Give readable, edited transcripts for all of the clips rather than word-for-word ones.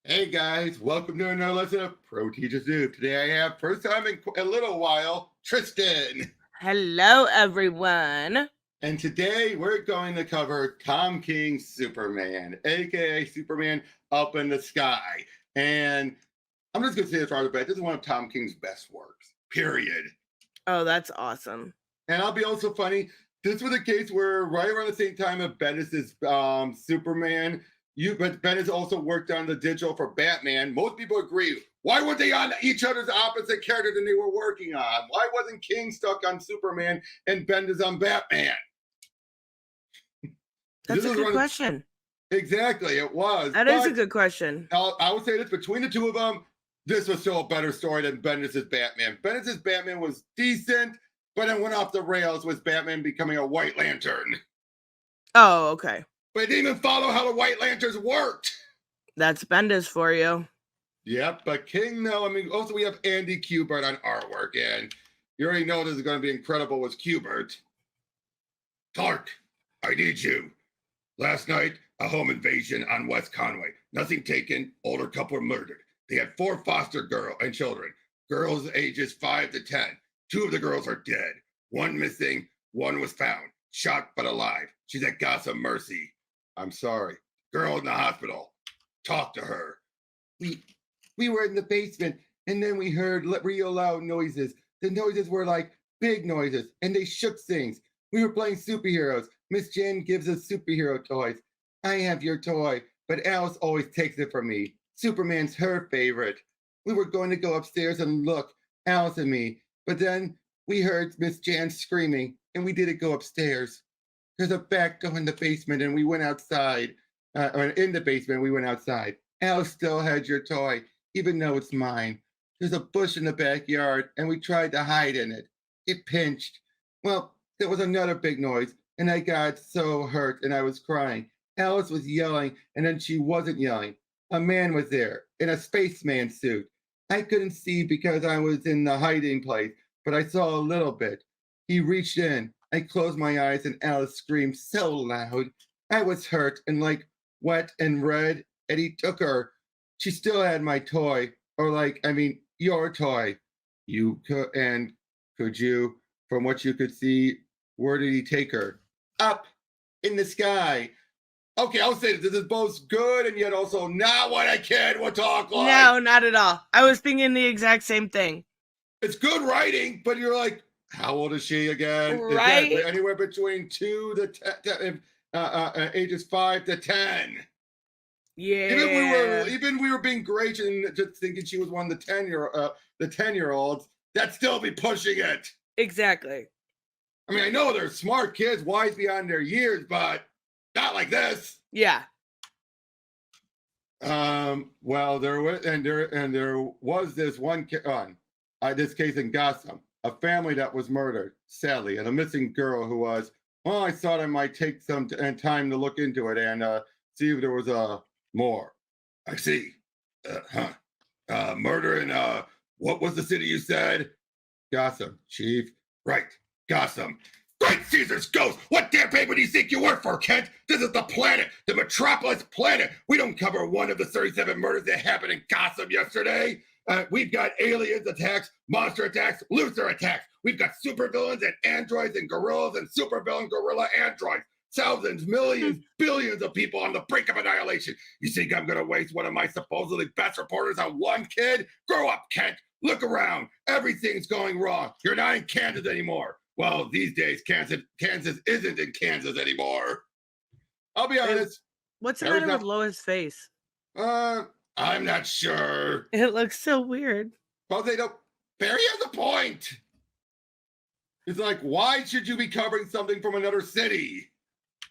Hey guys, welcome to another lesson of Pro Teacher Soup. Today I have, first time in a little while, Tristan. Hello, everyone. And today we're going to cover Tom King's Superman, aka Superman Up in the Sky. And I'm just going to say this right away, this is one of Tom King's best works, period. Oh, that's awesome. And I'll be also funny, this was a case where right around the same time of Bendis's Superman, but Bendis also worked on the digital for Batman. Most people agree. Why weren't they on each other's opposite characters than they were working on? Why wasn't King stuck on Superman and Bendis on Batman? That's a good question. Exactly, it was. That is a good question. I would say this, between the two of them, this was still a better story than Bendis's Batman. Bendis's Batman was decent, but it went off the rails with Batman becoming a White Lantern. Oh, okay. But it didn't even follow how the White Lanterns worked. That's Bendis for you. Yep, but King, no. I mean, also we have Andy Kubert on artwork, and you already know this is going to be incredible with Kubert. Clark, I need you. Last night, a home invasion on West Conway. Nothing taken, older couple were murdered. They had 4 foster girl and children, girls ages 5 to 10. 2 of the girls are dead. 1 missing, 1 was found, shot but alive. She's at Gotham Mercy. I'm sorry. Girl in the hospital. Talk to her. We were in the basement, and then we heard real loud noises. The noises were like big noises, and they shook things. We were playing superheroes. Miss Jen gives us superhero toys. I have your toy, but Alice always takes it from me. Superman's her favorite. We were going to go upstairs and look, Alice and me, but then we heard Miss Jan screaming, and we didn't go upstairs. There's a back door in the basement, and we went outside. Or in the basement, we went outside. Alice still had your toy, even though it's mine. There's a bush in the backyard, and we tried to hide in it. It pinched. Well, there was another big noise, and I got so hurt, and I was crying. Alice was yelling, and then she wasn't yelling. A man was there, in a spaceman suit. I couldn't see because I was in the hiding place, but I saw a little bit. He reached in. I closed my eyes, and Alice screamed so loud. I was hurt and like wet and red, and he took her. She still had my toy, or your toy. Could you, from what you could see, where did he take her? Up in the sky. Okay, I'll say this is both good and yet also not what a kid would talk like. No, not at all. I was thinking the exact same thing. It's good writing, but you're like, how old is she again? Right? Anywhere between 2 to 10, ages 5 to 10. Yeah. Even we were being gracious and just thinking she was one of the 10-year-olds. That'd still be pushing it. Exactly. I mean, I know they're smart kids, wise beyond their years, but not like this. Yeah. Well, there was this one this case in Gotham, a family that was murdered, sadly, and a missing girl who was. Well, I thought I might take some time to look into it and see if there was more. I see. Murder in what was the city you said? Gotham, Chief. Right, Gotham. Great Caesar's ghost! What damn paper do you think you work for, Kent? This is the planet, the Metropolis planet. We don't cover one of the 37 murders that happened in Gotham yesterday. We've got aliens attacks, monster attacks, Luthor attacks. We've got supervillains and androids and gorillas and supervillain gorilla androids. Thousands, millions, billions of people on the brink of annihilation. You think I'm going to waste one of my supposedly best reporters on one kid? Grow up, Kent. Look around. Everything's going wrong. You're not in Kansas anymore. Well, these days, Kansas isn't in Kansas anymore. I'll be honest. What's the matter with Lois' face? I'm not sure. It looks so weird. But they don't. Barry has a point. It's like, why should you be covering something from another city?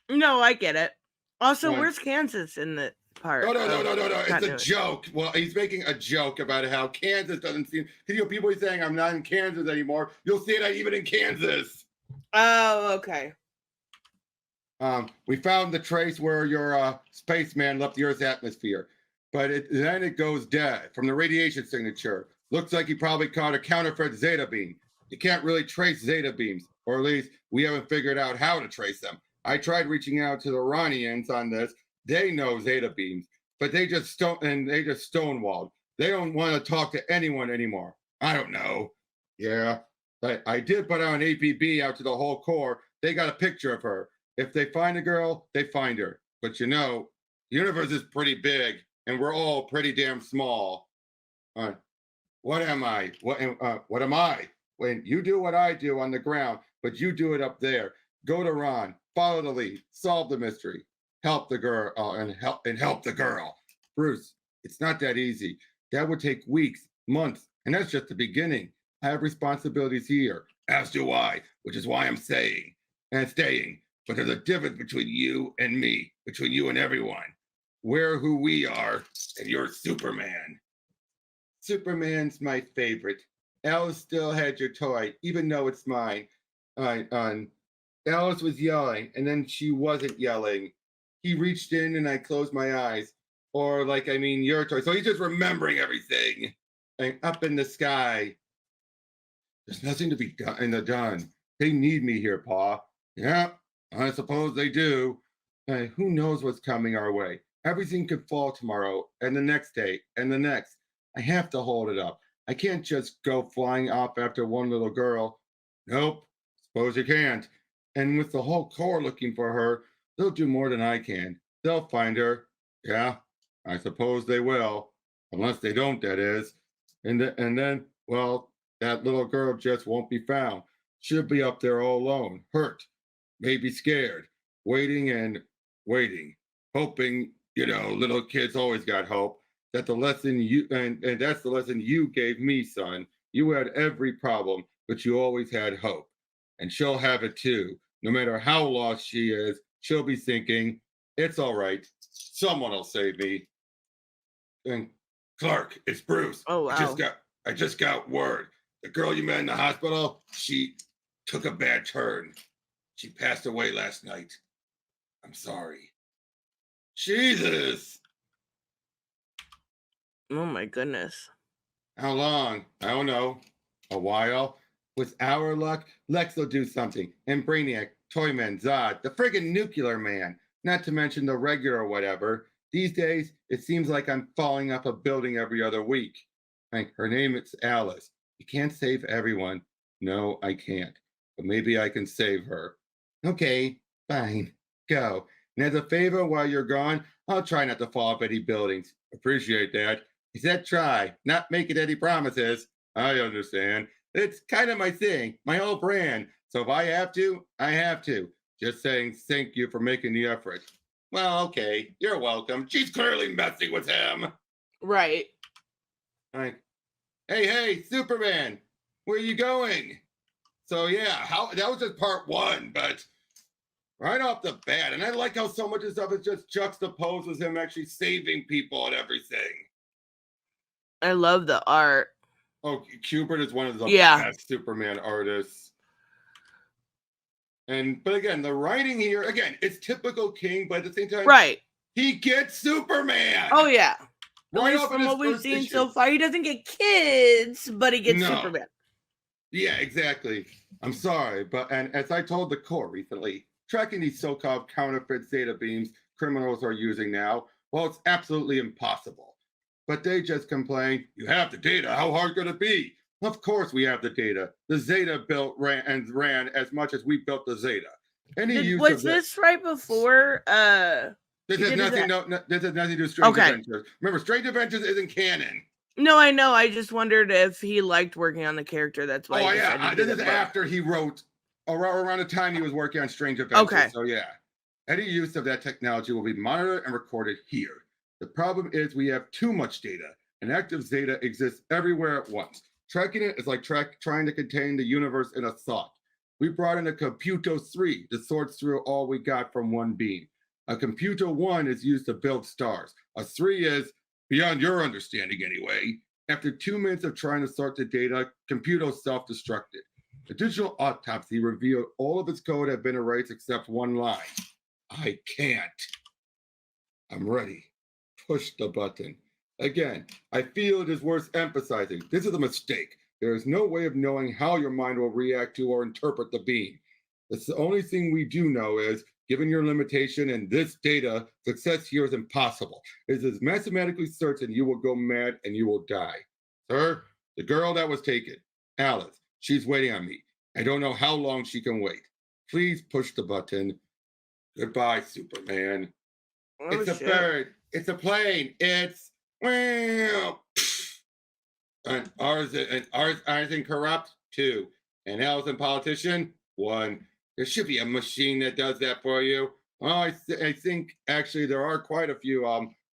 No, I get it. Also, where's Kansas in the part? No. It's a joke. Well, he's making a joke about how Kansas doesn't seem. People are saying I'm not in Kansas anymore. You'll see that even in Kansas. Oh, okay. We found the trace where your spaceman left the Earth's atmosphere, but then it goes dead from the radiation signature. Looks like he probably caught a counterfeit zeta beam. You can't really trace zeta beams, or at least we haven't figured out how to trace them. I tried reaching out to the Iranians on this. They know zeta beams. but they just stonewalled. They don't want to talk to anyone anymore. I don't know. Yeah, but I did put out an APB out to the whole Corps. They got a picture of her. If they find a girl, they find her. But you know, the universe is pretty big, and we're all pretty damn small. What am I? What am I? When you do what I do on the ground, but you do it up there. Go to Ron, follow the lead, solve the mystery, help the girl, and help the girl. Bruce, it's not that easy. That would take weeks, months, and that's just the beginning. I have responsibilities here, as do I, which is why I'm saying and staying. But there's a difference between you and me, between you and everyone. We're who we are, and you're Superman. Superman's my favorite. Alice still had your toy, even though it's mine. Alice was yelling, and then she wasn't yelling. He reached in, and I closed my eyes. Or, your toy. So he's just remembering everything. And up in the sky. There's nothing to be done. They need me here, Pa. Yeah, I suppose they do. Who knows what's coming our way? Everything could fall tomorrow, and the next day, and the next. I have to hold it up. I can't just go flying off after one little girl. Nope, suppose you can't. And with the whole Corps looking for her, they'll do more than I can. They'll find her. Yeah, I suppose they will. Unless they don't, that is. And then, well, that little girl just won't be found. She'll be up there all alone, hurt, maybe scared, waiting and waiting, hoping, little kids always got hope. That the lesson and that's the lesson you gave me, son. You had every problem, but you always had hope. And she'll have it too. No matter how lost she is, she'll be thinking, it's all right. Someone will save me. And Clark, it's Bruce. Oh, wow. I just got word. The girl you met in the hospital, she took a bad turn. She passed away last night. I'm sorry. Jesus. Oh my goodness. How long? I don't know. A while? With our luck, Lex will do something. And Brainiac, Toyman, Zod, the friggin' nuclear man. Not to mention the regular whatever. These days, it seems like I'm falling off a building every other week. Her name is Alice. You can't save everyone. No, I can't. But maybe I can save her. Okay, fine. Go. And as a favor while you're gone, I'll try not to fall off any buildings. Appreciate that. He said try, not making any promises. I understand. It's kind of my thing, my whole brand. So if I have to, I have to. Just saying thank you for making the effort. Well, okay, you're welcome. She's clearly messing with him. Right. Hey, Superman, where are you going? So yeah, that was just part one, but right off the bat, and I like how so much of stuff is just juxtaposes him actually saving people and everything. I love the art. Oh, Kubert is one of the best Superman artists. But again, the writing here, it's typical King, but at the same time, right, he gets Superman. Oh yeah. Right off from what we've seen so far, he doesn't get kids, but he gets Superman. Yeah, exactly. I'm sorry, and as I told the Corps recently, tracking these so-called counterfeit Zeta beams criminals are using now, well, it's absolutely impossible. But they just complain, you have the data, how hard could it be? Of course we have the data. The Zeta ran as much as we built the Zeta. Was this right before this has nothing to do with Strange Adventures. Remember, Strange Adventures isn't canon. No, I know. I just wondered if he liked working on the character. That's why. Oh yeah, this is after he wrote, around the time he was working on Strange Adventures. Okay. So yeah, any use of that technology will be monitored and recorded here. The problem is we have too much data. An active Zeta exists everywhere at once. Tracking it is like trying to contain the universe in a thought. We brought in a Computo 3 that sorts through all we got from one beam. A Computo 1 is used to build stars. A 3 is, beyond your understanding anyway. After 2 minutes of trying to sort the data, Computo self-destructed. The digital autopsy revealed all of its code had been erased except one line. I can't. I'm ready. Push the button. Again, I feel it is worth emphasizing. This is a mistake. There is no way of knowing how your mind will react to or interpret the beam. That's the only thing we do know is, given your limitation and this data, success here is impossible. It is mathematically certain you will go mad and you will die. Sir, the girl that was taken, Alice, she's waiting on me. I don't know how long she can wait. Please push the button. Goodbye, Superman. Oh, It's a shit. bird. It's a plane. It's well. And ours incorrupt 2. And Alice politician 1. There should be a machine that does that for you. Oh, I think actually there are quite a few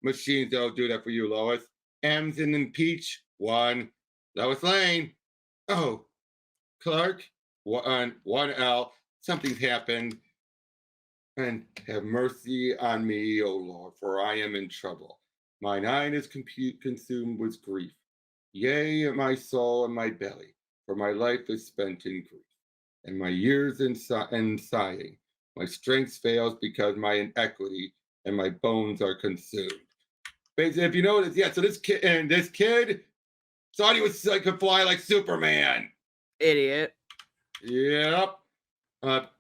machines that'll do that for you, Lois. M's and then Peach 1. Lois Lane. Oh, Clark 1 L. Something's happened. And have mercy on me, O Lord, for I am in trouble. Mine eye is consumed with grief. Yea, my soul and my belly, for my life is spent in grief, and my years in sighing. My strength fails because my inequity and my bones are consumed. Basically, if you notice, yeah. So this kid thought he was like could fly like Superman. Idiot. Yep.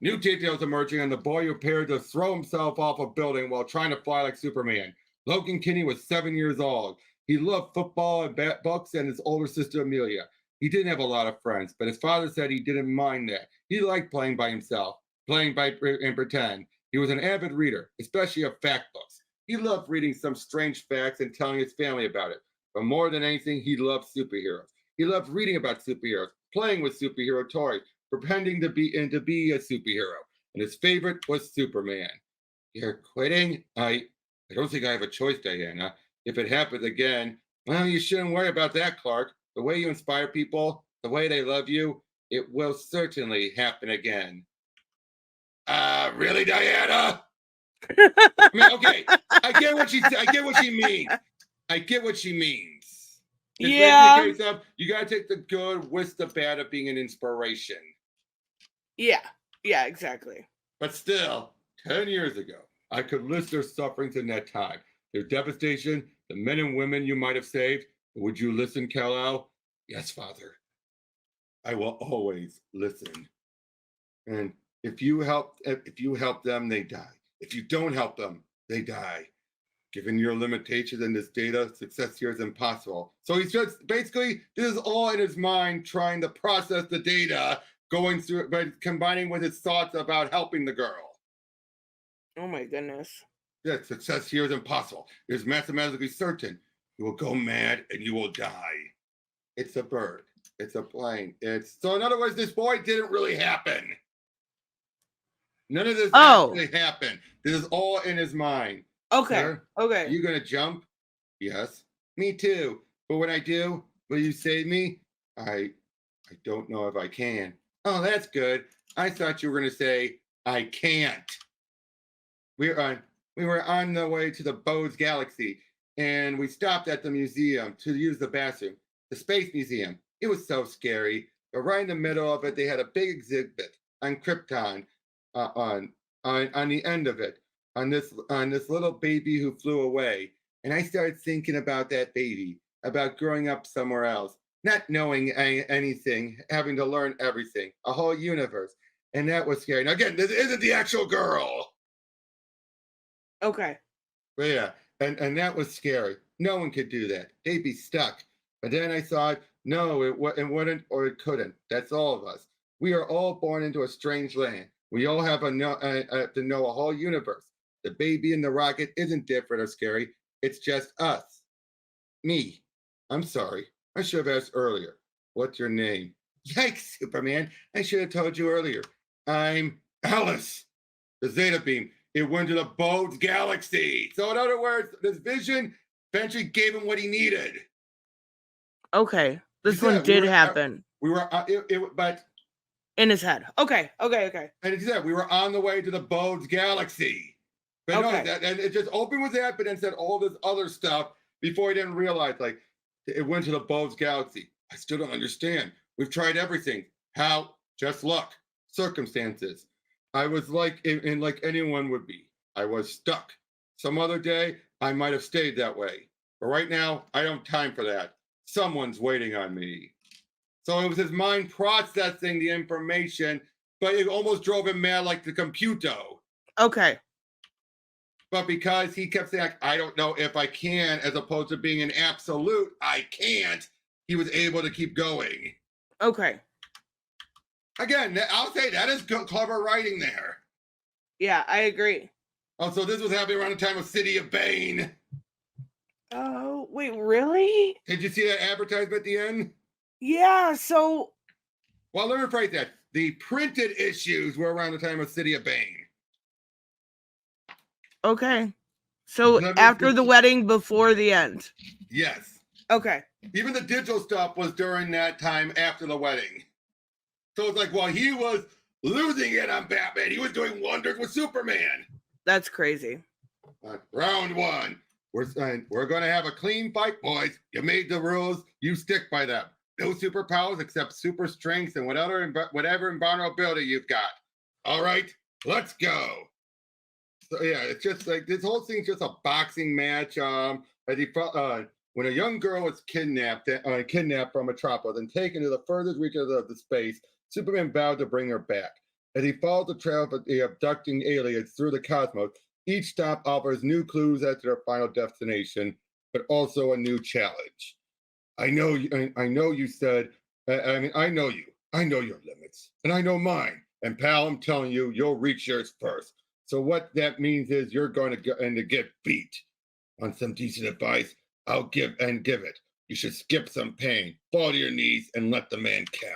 New details emerging on the boy who appeared to throw himself off a building while trying to fly like Superman. Logan Kinney was 7 years old. He loved football and books and his older sister Amelia. He didn't have a lot of friends, but his father said he didn't mind that. He liked playing by himself, playing by and pretend. He was an avid reader, especially of fact books. He loved reading some strange facts and telling his family about it. But more than anything, he loved superheroes. He loved reading about superheroes, playing with superhero toys, pretending to be a superhero. And his favorite was Superman. You're quitting? I don't think I have a choice, Diana. If it happens again, well, you shouldn't worry about that, Clark. The way you inspire people, the way they love you, it will certainly happen again. Really, Diana? I mean, okay, I get what she means. I get what she means. It's Yeah. basically a case of you gotta take the good with the bad of being an inspiration. Yeah. Yeah, exactly. But still, 10 years ago, I could list their sufferings in that time, their devastation, the men and women you might have saved. Would you listen, Kal-El? Yes, Father. I will always listen. And if you help them, they die. If you don't help them, they die. Given your limitations in this data, success here is impossible. So he's just basically, this is all in his mind, trying to process the data, going through it, but combining with his thoughts about helping the girl. Oh my goodness. Yeah, success here is impossible. It is mathematically certain. You will go mad and you will die. It's a bird. It's a plane. So in other words, this boy didn't really happen. None of this actually happened. This is all in his mind. Okay. Sir, okay. Are you gonna jump? Yes. Me too. But when I do, will you save me? I don't know if I can. Oh, that's good. I thought you were gonna say I can't. We were on the way to the Bose Galaxy, and we stopped at the museum to use the bathroom, the Space Museum. It was so scary. But right in the middle of it, they had a big exhibit on Krypton. On the end of it, on this little baby who flew away, and I started thinking about that baby, about growing up somewhere else, not knowing anything, having to learn everything, a whole universe, and that was scary. Now again, this isn't the actual girl. Okay. But yeah, and that was scary. No one could do that. They'd be stuck. But then I thought, no, it wouldn't or it couldn't. That's all of us. We are all born into a strange land. We all have to know a whole universe. The baby in the rocket isn't different or scary. It's just us. Me. I'm sorry. I should have asked earlier. What's your name? Yikes, Superman. I should have told you earlier. I'm Alice. The Zeta beam. It went to the Bose Galaxy. So in other words, this vision eventually gave him what he needed. Okay. This one did happen. But in his head. Okay. And it said we were on the way to the Bose Galaxy. But no, and it just opened with that, but then said all this other stuff before he didn't realize, like, it went to the Bose Galaxy. I still don't understand. We've tried everything. How? Just luck. Circumstances. I was like anyone would be. I was stuck. Some other day, I might have stayed that way. But right now, I don't have time for that. Someone's waiting on me. So it was his mind processing the information but it almost drove him mad like the computer. Okay. But because he kept saying, I don't know if I can, as opposed to being an absolute, I can't, he was able to keep going. Okay. Again, I'll say that is clever writing there. Yeah, I agree. Oh, so this was happening around the time of City of Bane. Oh, wait, really? Did you see that advertisement at the end? Yeah, so... Well, let me rephrase that. The printed issues were around the time of City of Bane. Okay. So after the wedding, before the end. Yes. Okay. Even the digital stuff was during that time after the wedding. So it's like, while he was losing it on Batman, he was doing wonders with Superman. That's crazy. Round one. We're going to have a clean fight, boys. You made the rules. You stick by them. No superpowers except super strength and whatever invulnerability you've got. All right, let's go. So yeah, it's just like this whole thing's just a boxing match. When a young girl was kidnapped from Metropolis and taken to the furthest reaches of the space, Superman vowed to bring her back. As he followed the trail of the abducting aliens through the cosmos, each stop offers new clues as to their final destination, but also a new challenge. I know you said, I know you. I know your limits, and I know mine. And pal, I'm telling you, you'll reach yours first. So what that means is you're going to get beat. On some decent advice, I'll give it. You should skip some pain, fall to your knees, and let the man count.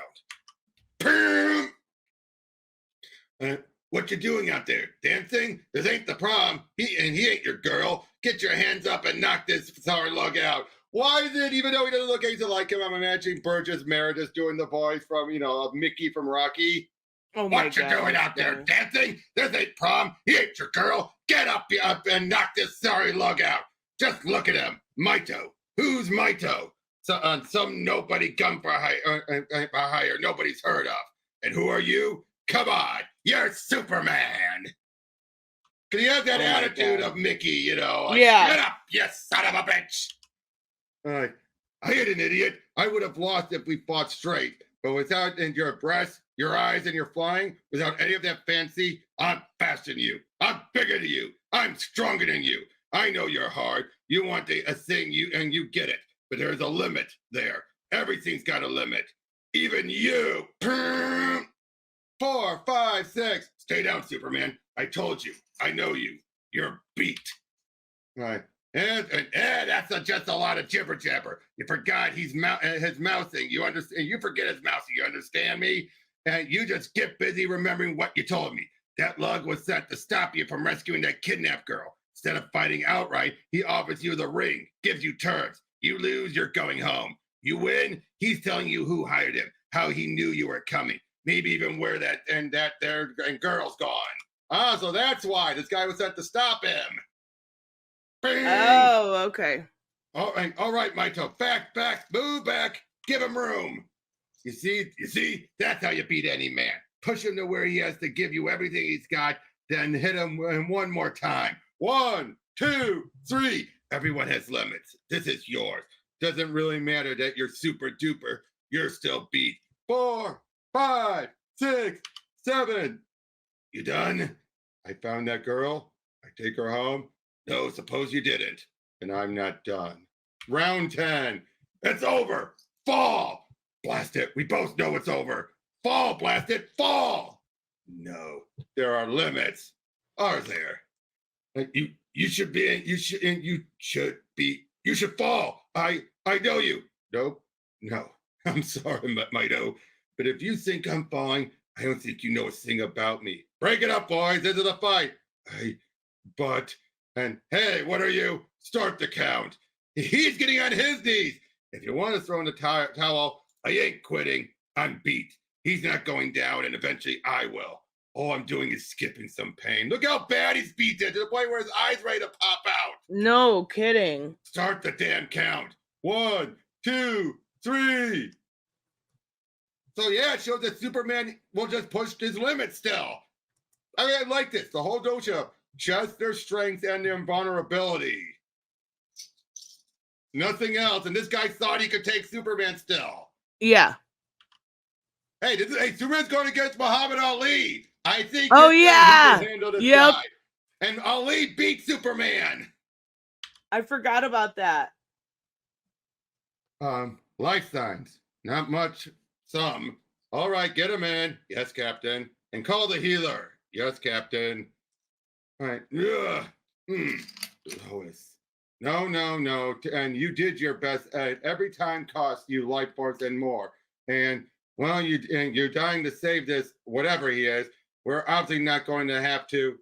What you doing out there? Dancing? This ain't the prom. He ain't your girl. Get your hands up and knock this sour lug out. Why is it, even though he doesn't look anything like him, I'm imagining Burgess Meredith doing the voice from, Mickey from Rocky. Oh my what you doing out there? Dancing? This ain't prom. He ain't your girl. Get up and knock this sorry lug out. Just look at him. Mighto. Who's Mighto? Some nobody gun for hire nobody's heard of. And who are you? Come on. You're Superman. Because he has that attitude of Mickey, like, yeah. Shut up, you son of a bitch. I ain't an idiot. I would have lost if we fought straight. But without your breasts, your eyes, and your flying, without any of that fancy, I'm faster than you. I'm bigger than you. I'm stronger than you. I know you're hard. You want a thing, and you get it. But there's a limit there. Everything's got a limit. Even you. 4, 5, 6. Stay down, Superman. I told you. I know you. You're beat. All right. And that's just a lot of jibber jabber. You forgot his mouthing. You understand? You forget his mouthing. You understand me? And you just get busy remembering what you told me. That lug was set to stop you from rescuing that kidnapped girl. Instead of fighting outright, he offers you the ring, gives you terms. You lose, you're going home. You win, he's telling you who hired him, how he knew you were coming, maybe even where that girl's gone. So that's why this guy was set to stop him. Bing! Oh, okay. All right, Mighto. Back, move back. Give him room. You see, that's how you beat any man. Push him to where he has to give you everything he's got, then hit him one more time. 1, 2, 3. Everyone has limits. This is yours. Doesn't really matter that you're super duper. You're still beat. 4, 5, 6, 7. You done? I found that girl. I take her home. No, suppose you didn't. And I'm not done. Round 10. It's over. Fall. Blast it. We both know it's over. Fall, blast it. Fall. No, there are limits. Are there? You should fall. I know you. Nope. No. I'm sorry, Mighto. But if you think I'm falling, I don't think you know a thing about me. Break it up, boys. Into the fight. And hey, what are you? Start the count. He's getting on his knees. If you want to throw in the towel, I ain't quitting. I'm beat. He's not going down, and eventually I will. All I'm doing is skipping some pain. Look how bad he's beat to the point where his eyes ready to pop out. No kidding. Start the damn count. 1, 2, 3. So yeah, it shows that Superman will just push his limits still. I like this. The whole notion of just their strength and their invulnerability. Nothing else. And this guy thought he could take Superman still. Yeah. Hey, Superman's going against Muhammad Ali. I think Oh, he yeah. can handle this Yep. guy. And Ali beat Superman. I forgot about that. Life signs. Not much. Some. All right, get him in. Yes, Captain. And call the healer. Yes, Captain. All right. Ugh. Lois. No, no, no. And you did your best. Every time cost you life force and more. And well, you're dying to save this, whatever he is. We're obviously not going to have to.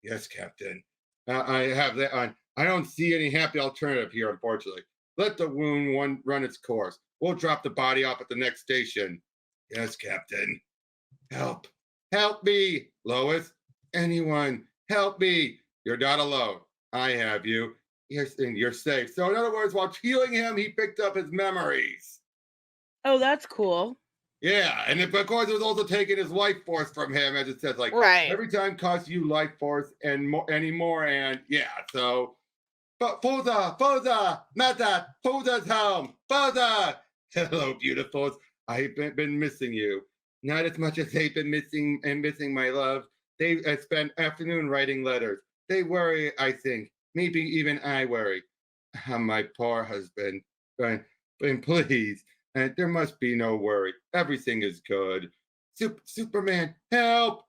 Yes, Captain. I have that on. I don't see any happy alternative here, unfortunately. Let the wound one run its course. We'll drop the body off at the next station. Yes, Captain. Help. Help me, Lois. Anyone, help me. You're not alone. I have you. You're safe. So, in other words, while healing him, he picked up his memories. Oh, that's cool. Yeah, and of course, it was also taking his life force from him, as it says, like Right. every time costs you life force and more anymore. And yeah, so but Foza, Meta, Foza's home, Foza. Hello, beautifuls. I've been missing you. Not as much as they've been missing my love. They spend afternoon writing letters. They worry, I think. Maybe even I worry. My poor husband. But please, there must be no worry. Everything is good. Superman, help!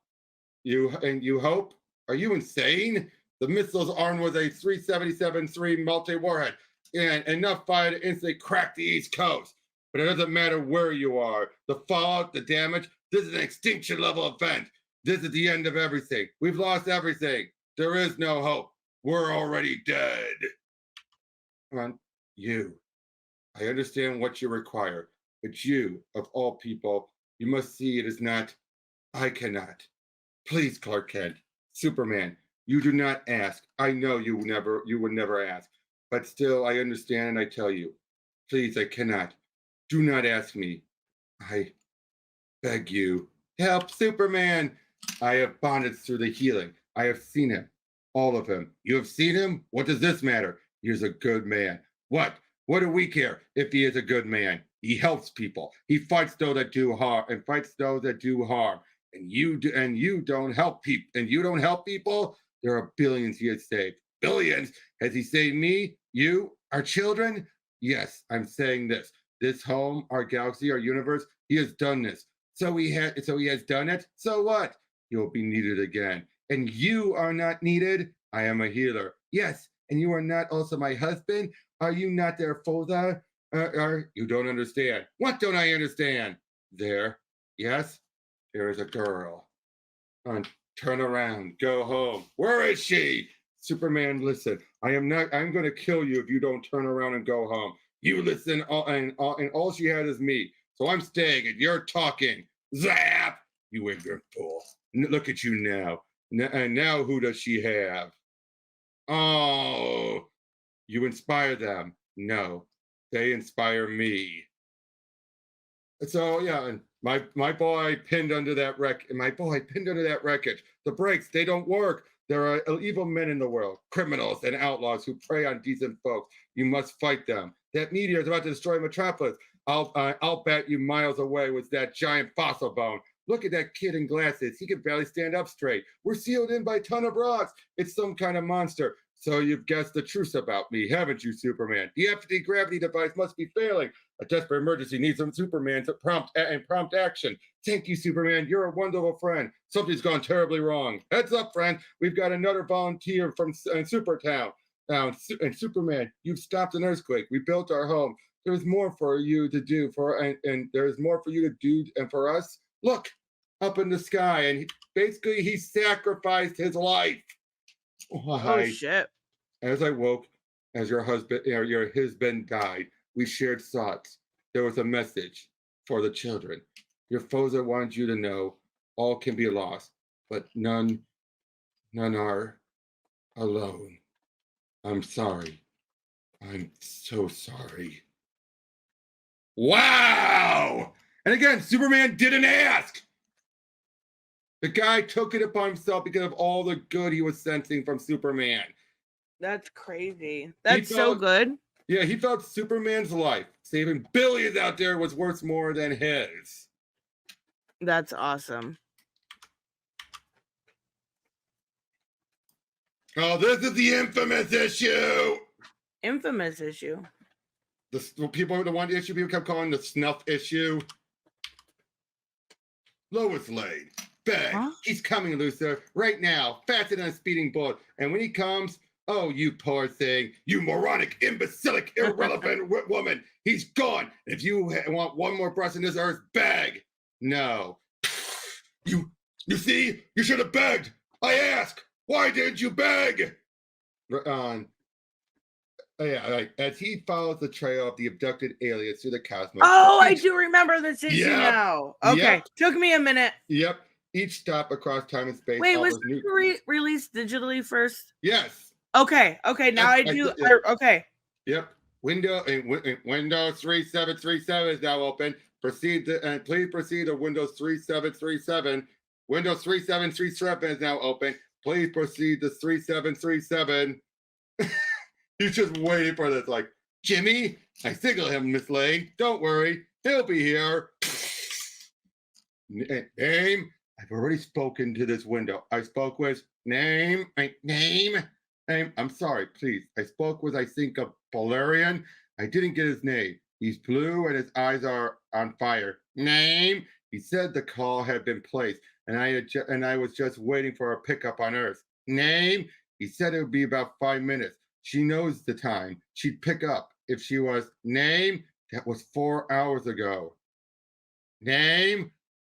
You hope? Are you insane? The missile's armed with a 377-3 multi-warhead and enough fire to instantly crack the East Coast. But it doesn't matter where you are. The fallout, the damage, this is an extinction level event. This is the end of everything. We've lost everything. There is no hope. We're already dead. Come on, you. I understand what you require, but you, of all people, you must see it is not. I cannot. Please, Clark Kent, Superman, you do not ask. I know you would never ask, but still, I understand and I tell you, please, I cannot. Do not ask me. I beg you, help, Superman. I have bonded through the healing. I have seen him, all of him. You have seen him? What does this matter? He is a good man. What? What do we care if he is a good man? He helps people. He fights those that do harm and fights those that do harm. And you don't help people. And you don't help people. There are billions he has saved. Billions. Has he saved me? You? Our children? Yes, I'm saying this. This home, our galaxy, our universe. He has done this. So he has done it. So what? You'll be needed again. And you are not needed. I am a healer. Yes, and you are not also my husband. Are you not their father? You don't understand. What don't I understand? There. Yes, there is a girl. Turn around. Go home. Where is she? Superman, listen. I'm going to kill you if you don't turn around and go home. You listen, and all she had is me. So I'm staying, and you're talking. Zap! You ignorant fool. Look at you now. And now who does she have? Oh, you inspire them. No, they inspire me. So yeah, and my boy pinned under that wreckage. The brakes, they don't work. There are evil men in the world, criminals and outlaws who prey on decent folks. You must fight them. That meteor is about to destroy Metropolis. I'll bet you miles away was that giant fossil bone. Look at that kid in glasses. He can barely stand up straight. We're sealed in by a ton of rocks. It's some kind of monster. So you've guessed the truth about me, haven't you, Superman? The anti-gravity device must be failing. A desperate emergency needs some Superman to prompt action. Thank you, Superman. You're a wonderful friend. Something's gone terribly wrong. Heads up, friend. We've got another volunteer from Supertown. And Superman, you've stopped an earthquake. We built our home. There's more for you to do and there's more for you to do and for us. Look up in the sky, and basically he sacrificed his life. Oh shit. As I woke, as your husband died, we shared thoughts. There was a message for the children. Your Foza wanted you to know all can be lost, but none are alone. I'm sorry. I'm so sorry. Wow! And again, Superman didn't ask. The guy took it upon himself because of all the good he was sensing from Superman. That's crazy. That's so good. Yeah, he felt Superman's life, saving billions out there, was worth more than his. That's awesome. Oh, this is the infamous issue. Infamous issue. The one issue people kept calling the snuff issue. Lois Lane, beg. Huh? He's coming, Luther, right now, faster than a speeding bullet. And when he comes, oh, you poor thing, you moronic, imbecilic, irrelevant woman, he's gone. If you want one more breast in this earth, beg. No. You see, you should have begged. I ask, why didn't you beg? As he follows the trail of the abducted aliens through the cosmos. Oh, I do remember this issue now. Okay, Yep. took me a minute. Yep. Each stop across time and space. Wait, was this released digitally first? Yes. Okay. Now I do. Okay. Yep. Windows 3737 is now open. Please proceed to Windows 3737. Windows 3737 is now open. Please proceed to 3737. He's just waiting for this, like, Jimmy, I signal him, Miss Lane. Don't worry, he'll be here. Name, I've already spoken to this window. I spoke with name. I'm sorry, please. I spoke with, I think, a Polarian. I didn't get his name. He's blue and his eyes are on fire. Name. He said the call had been placed, and I was just waiting for a pickup on Earth. Name. He said it would be about 5 minutes. She knows the time. She'd pick up if she was. Name. That was 4 hours ago. Name.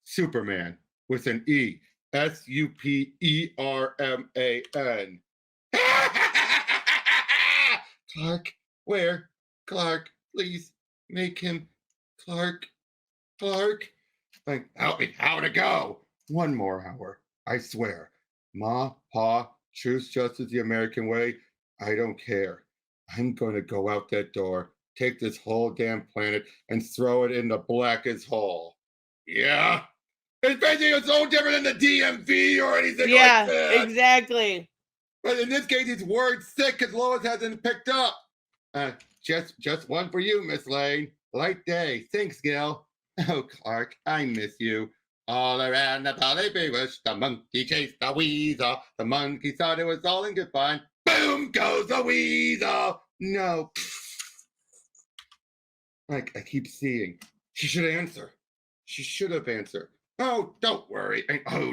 Superman with an E. Superman. Clark, where? Clark, please make him Clark. Like, help me, how to go? 1 more hour, I swear. Ma, Pa, truth, justice, the American way. I don't care. I'm going to go out that door, take this whole damn planet, and throw it in the blackest hole. Yeah? It's basically so different than the DMV or anything like that. Yeah, exactly. But in this case, he's word sick because Lois hasn't picked up. Just one for you, Miss Lane. Light day. Thanks, Gil. Oh, Clark, I miss you. All around the poly bush, the monkey chased the weasel. The monkey thought it was all in good fun. Boom goes the weasel. No. I keep seeing. She should answer. She should have answered. Oh, don't worry.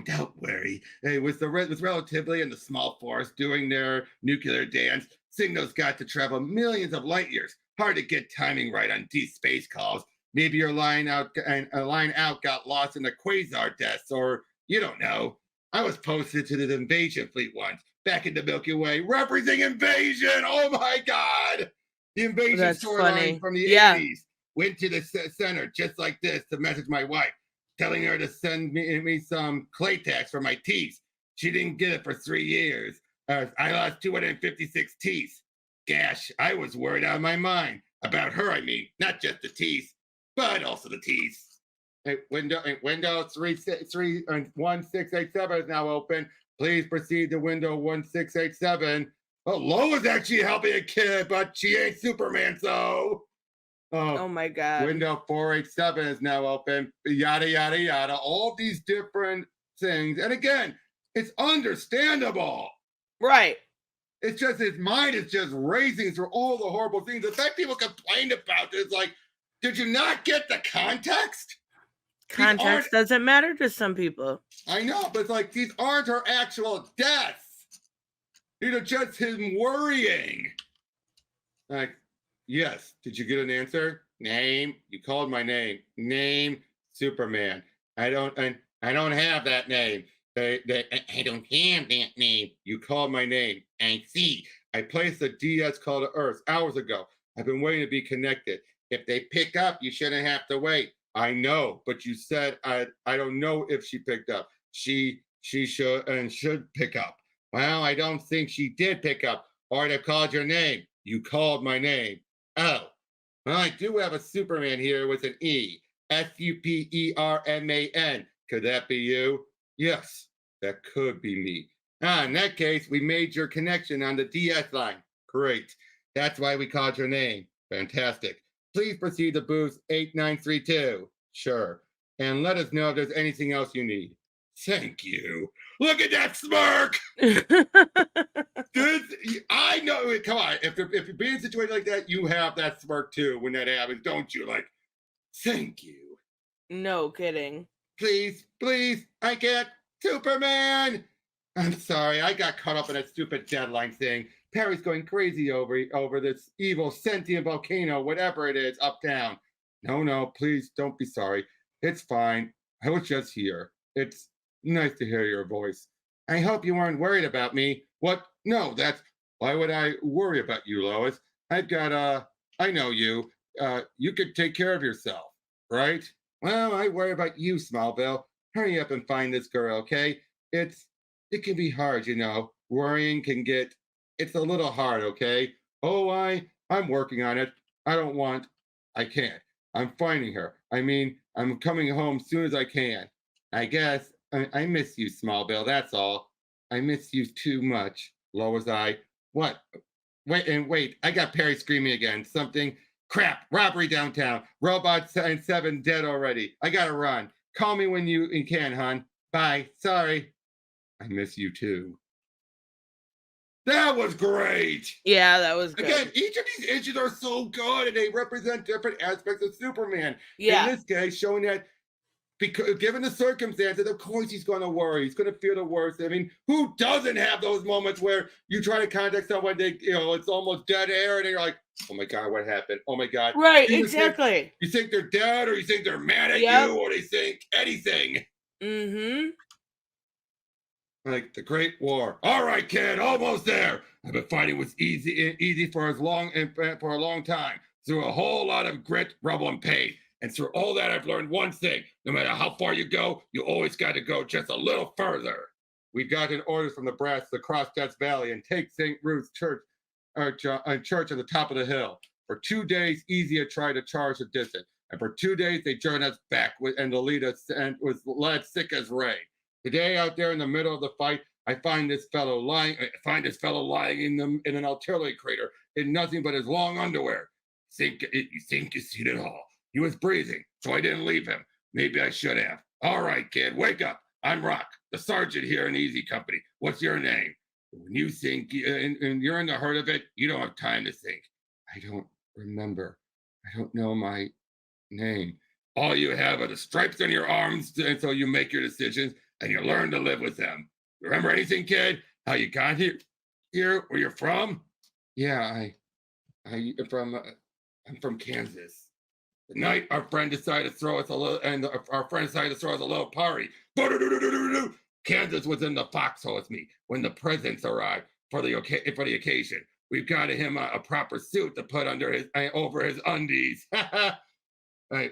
Don't worry. Hey, with relatively in the small forest doing their nuclear dance, signals got to travel millions of light years. Hard to get timing right on these space calls. Maybe your line out got lost in the quasar deaths, or you don't know. I was posted to the invasion fleet once, back in the Milky Way, representing invasion. Oh my God! The invasion storyline from the 80s went to the center just like this to message my wife, telling her to send me some Claytex for my teeth. She didn't get it for 3 years. I lost 256 teeth. Gosh, I was worried out of my mind. About her, I mean, not just the teeth, but also the teeth. Window 1687 is now open. Please proceed to window 1687. Oh, Lois actually helping a kid, but she ain't Superman, so. Oh my God. Window 487 is now open. Yada, yada, yada. All these different things. And again, it's understandable. Right. It's just his mind is just racing through all the horrible things. The fact people complained about this, like, did you not get the context? Context doesn't matter to some people. I know, but it's like these aren't her actual deaths. These are just him worrying. Like, yes. Did you get an answer? Name. You called my name. Name. Superman. I don't have that name. I don't have that name. You called my name. I see. I placed a DS call to Earth hours ago. I've been waiting to be connected. If they pick up, you shouldn't have to wait. I know, but you said I don't know if she picked up. She should pick up. Well, I don't think she did pick up, or I'd have called your name. You called my name. Oh, well, I do have a Superman here with an E. Superman. Could that be you? Yes, that could be me. In that case, we made your connection on the DS line. Great. That's why we called your name. Fantastic. Please proceed to booth 8932. Sure. and let us know if there's anything else you need. Thank you. Look at that smirk. This, I know. Come on, if you're being situated like that, you have that smirk too when that happens, don't you? Like, thank you. No kidding. Please, please, I can't. Superman. I'm sorry, I got caught up in that stupid deadline thing. Perry's going crazy over this evil sentient volcano, whatever it is, up down. No, please don't be sorry. It's fine. I was just here. It's nice to hear your voice. I hope you weren't worried about me. What? No, that's why would I worry about you, Lois? I've got I know you. You could take care of yourself, right? Well, I worry about you, Smallville. Hurry up and find this girl, okay? It can be hard, you know. Worrying can get it's a little hard, okay? Oh, I'm working on it. I can't. I'm finding her. I mean, I'm coming home soon as I can. I guess I miss you, Smallville. That's all. I miss you too much, Lois. What? Wait. I got Perry screaming again. Something. Crap. Robbery downtown. Robots and 7 dead already. I gotta run. Call me when you can, hon. Bye. Sorry. I miss you too. That was great. Yeah, that was good. Again, each of these issues are so good and they represent different aspects of Superman. Yeah. In this case, showing that because given the circumstances, of course he's going to worry. He's going to fear the worst. I mean, who doesn't have those moments where you try to contact someone, it's almost dead air, and you're like, oh my God, what happened? Oh my God. Right, exactly. You think they're dead, or you think they're mad at you, or they think anything. Mm-hmm. Like the Great War. All right, kid, almost there. I've been fighting what's easy for a long time, through a whole lot of grit, rubble, and pain. And through all that, I've learned one thing: no matter how far you go, you always got to go just a little further. We've gotten orders from the brass to cross Death's Valley and take St. Ruth's Church, church at the top of the hill. For 2 days, Easy had tried to charge the distance, and for 2 days they journeyed us back, and the leader was led sick as rain. Today, out there in the middle of the fight, I find this fellow lying in an artillery crater in nothing but his long underwear. You think you seen it all? He was breathing, so I didn't leave him. Maybe I should have. All right, kid, wake up. I'm Rock, the sergeant here in Easy Company. What's your name? When you think and you're in the heart of it, you don't have time to think. I don't remember. I don't know my name. All you have are the stripes on your arms until you make your decisions and you learn to live with them. Remember anything, kid? How you got here? Where you're from? Yeah, I'm from Kansas. The night our friend decided to throw us a little party. Kansas was in the foxhole with me when the presents arrived for the occasion. We've got him a proper suit to put over his undies.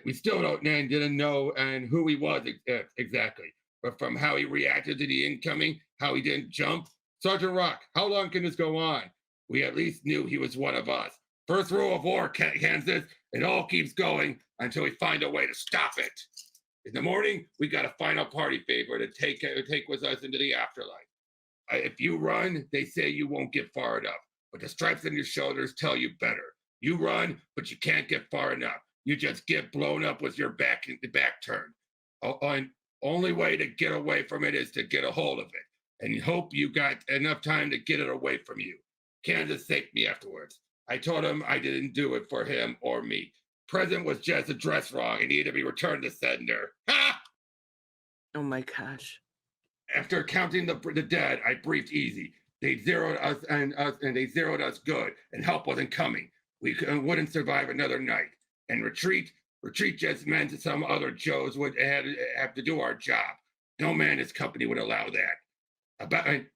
We still didn't know and who he was exactly, but from how he reacted to the incoming, how he didn't jump. Sergeant Rock, how long can this go on? We at least knew he was one of us. First rule of war, Kansas, it all keeps going until we find a way to stop it. In the morning, we got a final party favor to take with us into the afterlife. If you run, they say you won't get far enough, but the stripes on your shoulders tell you better. You run, but you can't get far enough. You just get blown up with your back turned. And only way to get away from it is to get a hold of it and hope you got enough time to get it away from you. Kansas thanked me afterwards. I told him I didn't do it for him or me. Present was just addressed wrong and needed to be returned to sender. Ha! Oh my gosh. After counting the dead, I briefed Easy. They zeroed us and they zeroed us good, and help wasn't coming. We wouldn't survive another night. And retreat just meant some other Joes would have to do our job. No man in his company would allow that.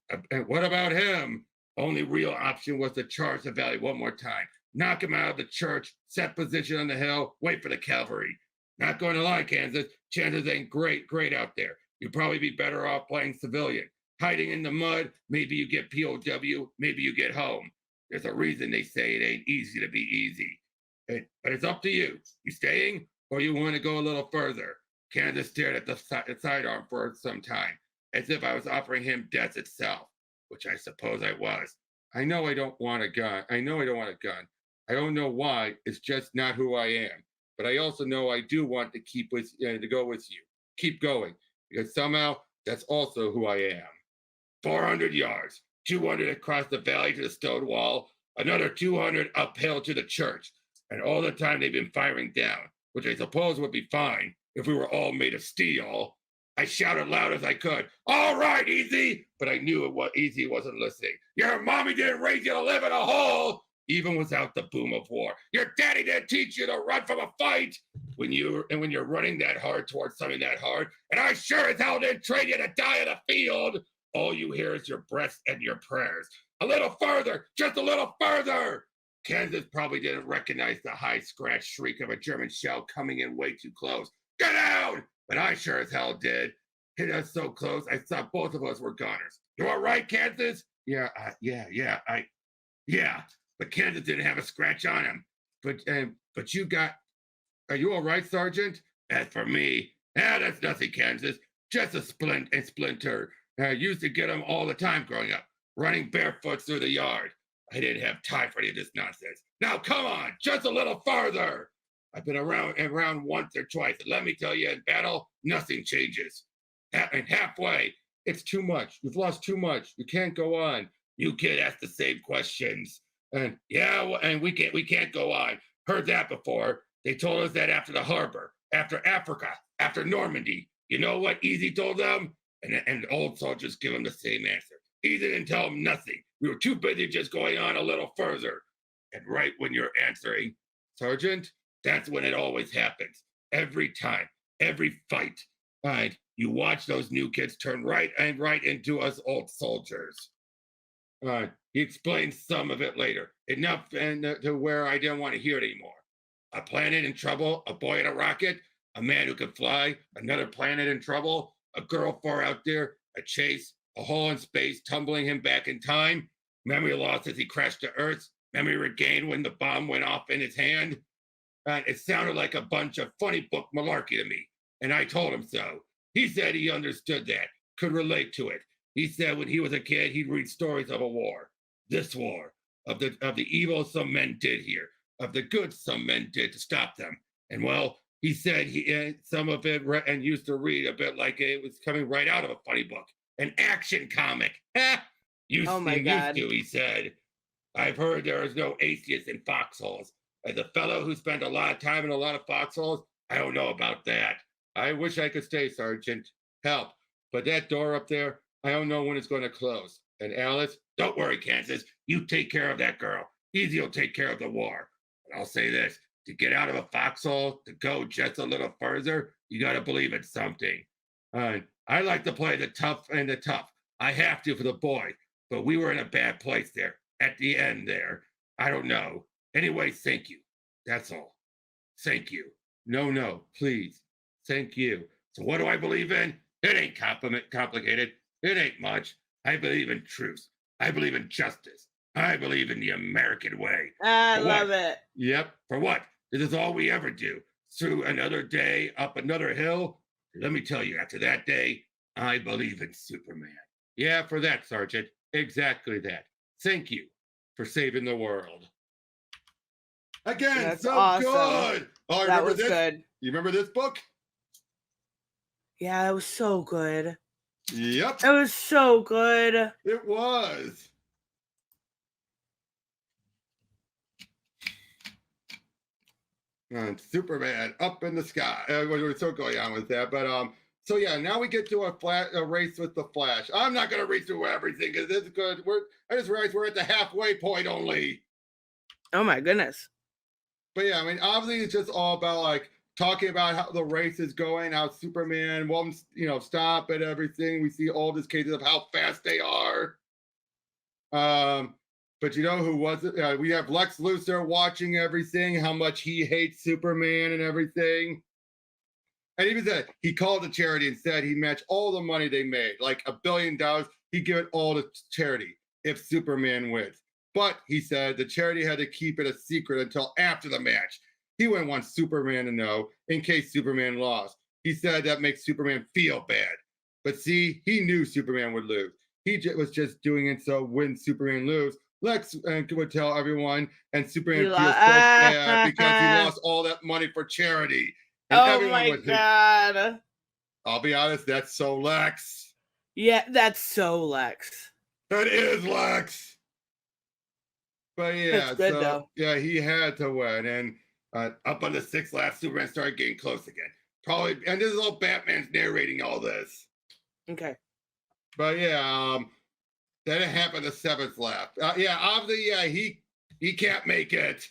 What about him? Only real option was to charge the valley one more time. Knock him out of the church, set position on the hill, wait for the cavalry. Not going to lie, Kansas, chances ain't great out there. You'd probably be better off playing civilian. Hiding in the mud, maybe you get POW, maybe you get home. There's a reason they say it ain't easy to be easy. But it's up to you. You staying or you want to go a little further? Kansas stared at the sidearm for some time, as if I was offering him death itself, which I suppose I was. I know I don't want a gun. I don't know why. It's just not who I am. but I also know I do want to to go with you. Keep going, because somehow that's also who I am. 400 yards, 200 across the valley to the stone wall, another 200 uphill to the church. And all the time they've been firing down, which I suppose would be fine if we were all made of steel. I shouted loud as I could, "All right, Easy!" But I knew Easy wasn't listening. Your mommy didn't raise you to live in a hole, even without the boom of war. Your daddy didn't teach you to run from a fight when you're running that hard towards something that hard. And I sure as hell didn't train you to die in the field. All you hear is your breaths and your prayers. A little further, just a little further. Kansas probably didn't recognize the high scratch shriek of a German shell coming in way too close. Get down! But I sure as hell did. Hit us so close, I thought both of us were goners. You all right, Kansas? Yeah. But Kansas didn't have a scratch on him. But you got. Are you all right, Sergeant? As for me, that's nothing, Kansas. Just a splinter. I used to get them all the time growing up, running barefoot through the yard. I didn't have time for any of this nonsense. Now, come on, just a little farther. I've been around once or twice, and let me tell you, in battle, nothing changes. And halfway, it's too much. You've lost too much. You can't go on. You kid ask the same questions. And and we can't go on. Heard that before. They told us that after the harbor, after Africa, after Normandy. You know what Easy told them? And the old soldiers give him the same answer. Easy didn't tell him nothing. We were too busy just going on a little further. And right when you're answering, Sergeant, that's when it always happens. Every time, every fight. And you watch those new kids turn right into us old soldiers. He explained some of it later, enough to where I didn't want to hear it anymore. A planet in trouble, a boy in a rocket, a man who could fly, another planet in trouble, a girl far out there, a chase, a hole in space tumbling him back in time, memory lost as he crashed to Earth, memory regained when the bomb went off in his hand. It sounded like a bunch of funny book malarkey to me, and I told him so. He said he understood that, could relate to it. He said when he was a kid, he'd read stories of a war, this war, of the evil some men did here, of the good some men did to stop them. And well, he said some of it and used to read a bit like it was coming right out of a funny book, an action comic. Oh my God. Used to, he said. I've heard there is no atheists in foxholes. As a fellow who spent a lot of time in a lot of foxholes, I don't know about that. I wish I could stay, Sergeant. Help. But that door up there, I don't know when it's going to close. And Alice, don't worry, Kansas. You take care of that girl. Easy will take care of the war. But I'll say this. To get out of a foxhole, to go just a little further, you got to believe in something. I like to play the tough and the tough. I have to for the boy. But we were in a bad place there. At the end there. I don't know. Anyway, thank you. That's all. Thank you. No, please. Thank you. So what do I believe in? It ain't complicated. It ain't much. I believe in truth. I believe in justice. I believe in the American way. I love it. Yep. For what? This is all we ever do. Through another day, up another hill. Let me tell you, after that day, I believe in Superman. Yeah, for that, Sergeant. Exactly that. Thank you for saving the world. Again, That's so awesome. good. Oh, that was this? good. You remember this book? Yeah, that was so good. Yep. It was so good. It was. And Superman up in the sky. We're still going on with that, but so yeah, now we get to a race with the Flash. I'm not going to read through everything because this is good. I just realized we're at the halfway point only. Oh my goodness. But yeah, I mean, obviously it's just all about like talking about how the race is going, how Superman won't, stop at everything. We see all these cases of how fast they are. But you know who was it? We have Lex Luthor watching everything, how much he hates Superman and everything. And even said he called the charity and said he'd match all the money they made, like $1 billion. He'd give it all to charity if Superman wins. But he said the charity had to keep it a secret until after the match. He wouldn't want Superman to know in case Superman lost. He said that makes Superman feel bad. But see, he knew Superman would lose. He was just doing it so when Superman loses, Lex would tell everyone, and Superman You feels so bad because he lost all that money for charity. And Oh everyone my would think, god. I'll be honest, that's so Lex. Yeah, that's so Lex. That is Lex. But That's yeah, good so though. yeah, he had to win. And up on the sixth lap, Superman started getting close again. Probably, and this is all Batman's narrating all this. Okay. But yeah, then it happened the seventh lap. Yeah, obviously, yeah, he can't make it.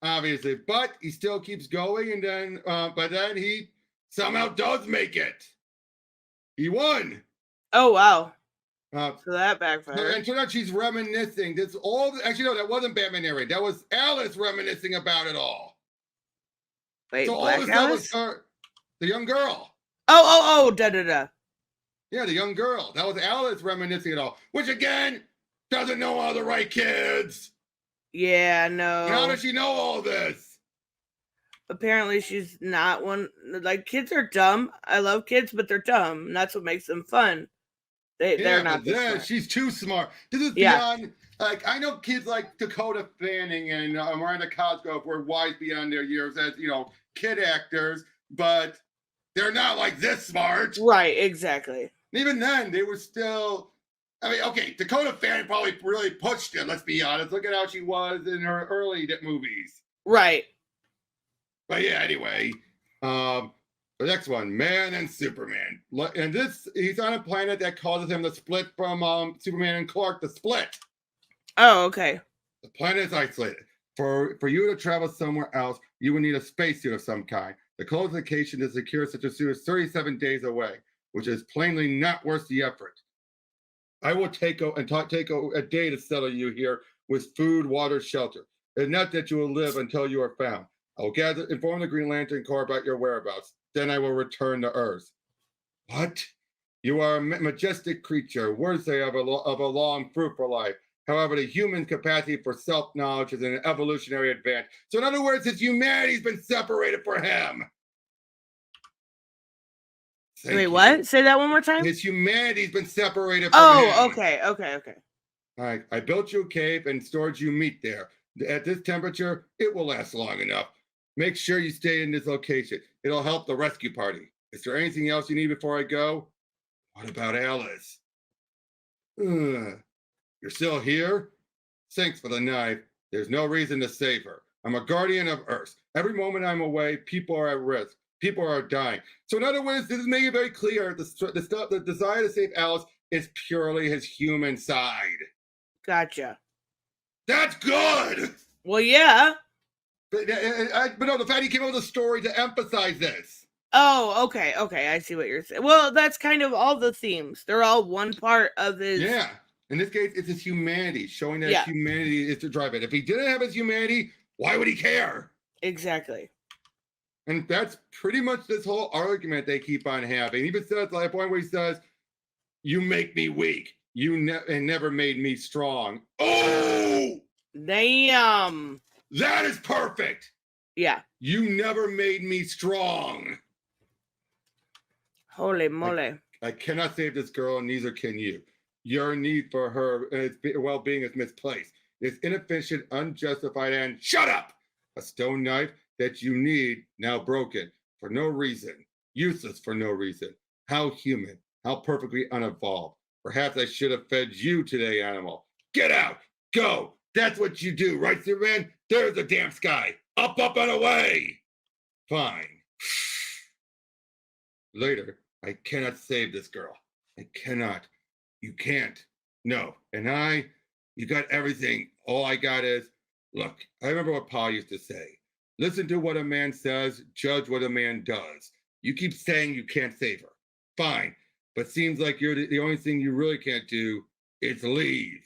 Obviously, but he still keeps going, and then but then he somehow does make it. He won. Oh wow. Uh, So that backfired. and turned out she's reminiscing. This all actually no, that wasn't Batman narrating. That was Alice reminiscing about it all. Wait, So all Black this stuff Alice? was her, the young girl. Oh, da da da. Yeah, the young girl. That was Alice reminiscing it all, which again doesn't know all the right kids. Yeah, And how no. does she know all this? Apparently she's not one. Like, kids are dumb. I love kids, but they're dumb. And that's what makes them fun. They're not this smart. She's too smart. This is Yeah. beyond. Like, I know kids like Dakota Fanning and Miranda Cosgrove were wise beyond their years as kid actors, but they're not like this smart. Right, exactly. Even then, they were still. I mean, okay, Dakota Fanning probably really pushed it. Let's be honest. Look at how she was in her early movies. Right. But yeah, anyway, the next one, Man and Superman, and he's on a planet that causes him to split from Superman and Clark. The split. Oh, okay. The planet is isolated. For you to travel somewhere else, you would need a spacesuit of some kind. The closest location to secure such a suit is 37 days away, which is plainly not worth the effort. I will take a day to settle you here with food, water, shelter, and not that you will live until you are found. I will inform the Green Lantern Corps about your whereabouts. Then I will return to Earth. What? You are a majestic creature, worthy of a long, fruitful life. However, the human capacity for self-knowledge is an evolutionary advance. So in other words, his humanity's been separated for him. Wait, what? Say that one more time? His humanity's been separated from him. Oh, okay. All right, I built you a cave and stored you meat there. At this temperature, it will last long enough. Make sure you stay in this location. It'll help the rescue party. Is there anything else you need before I go? What about Alice? You're still here? Thanks for the knife. There's no reason to save her. I'm a guardian of Earth. Every moment I'm away, people are at risk. People are dying. So in other words, this is making it very clear the desire to save Alice is purely his human side. Gotcha. That's good. Well, yeah. But no, the fact he came up with a story to emphasize this. Oh, okay. I see what you're saying. Well, that's kind of all the themes. They're all one part of his. Yeah. In this case, it's his humanity, showing that humanity is to drive it. If he didn't have his humanity, why would he care? Exactly. And that's pretty much this whole argument they keep on having. He even says, like, a point where he says, "You make me weak. You never made me strong." Oh! Damn. That is perfect. Yeah. You never made me strong. Holy moly. I cannot save this girl, and neither can you. Your need for her and its well-being is misplaced. It's inefficient, unjustified, and shut up! A stone knife that you need, now broken, for no reason. Useless for no reason. How human. How perfectly unevolved. Perhaps I should have fed you today, animal. Get out! Go! That's what you do, right, Superman? There's the damn sky. Up, and away! Fine. Later, I cannot save this girl. I cannot. You can't. No. And you got everything. All I got is, look, I remember what Pa used to say. Listen to what a man says, judge what a man does. You keep saying you can't save her. Fine. But seems like the only thing you really can't do is leave.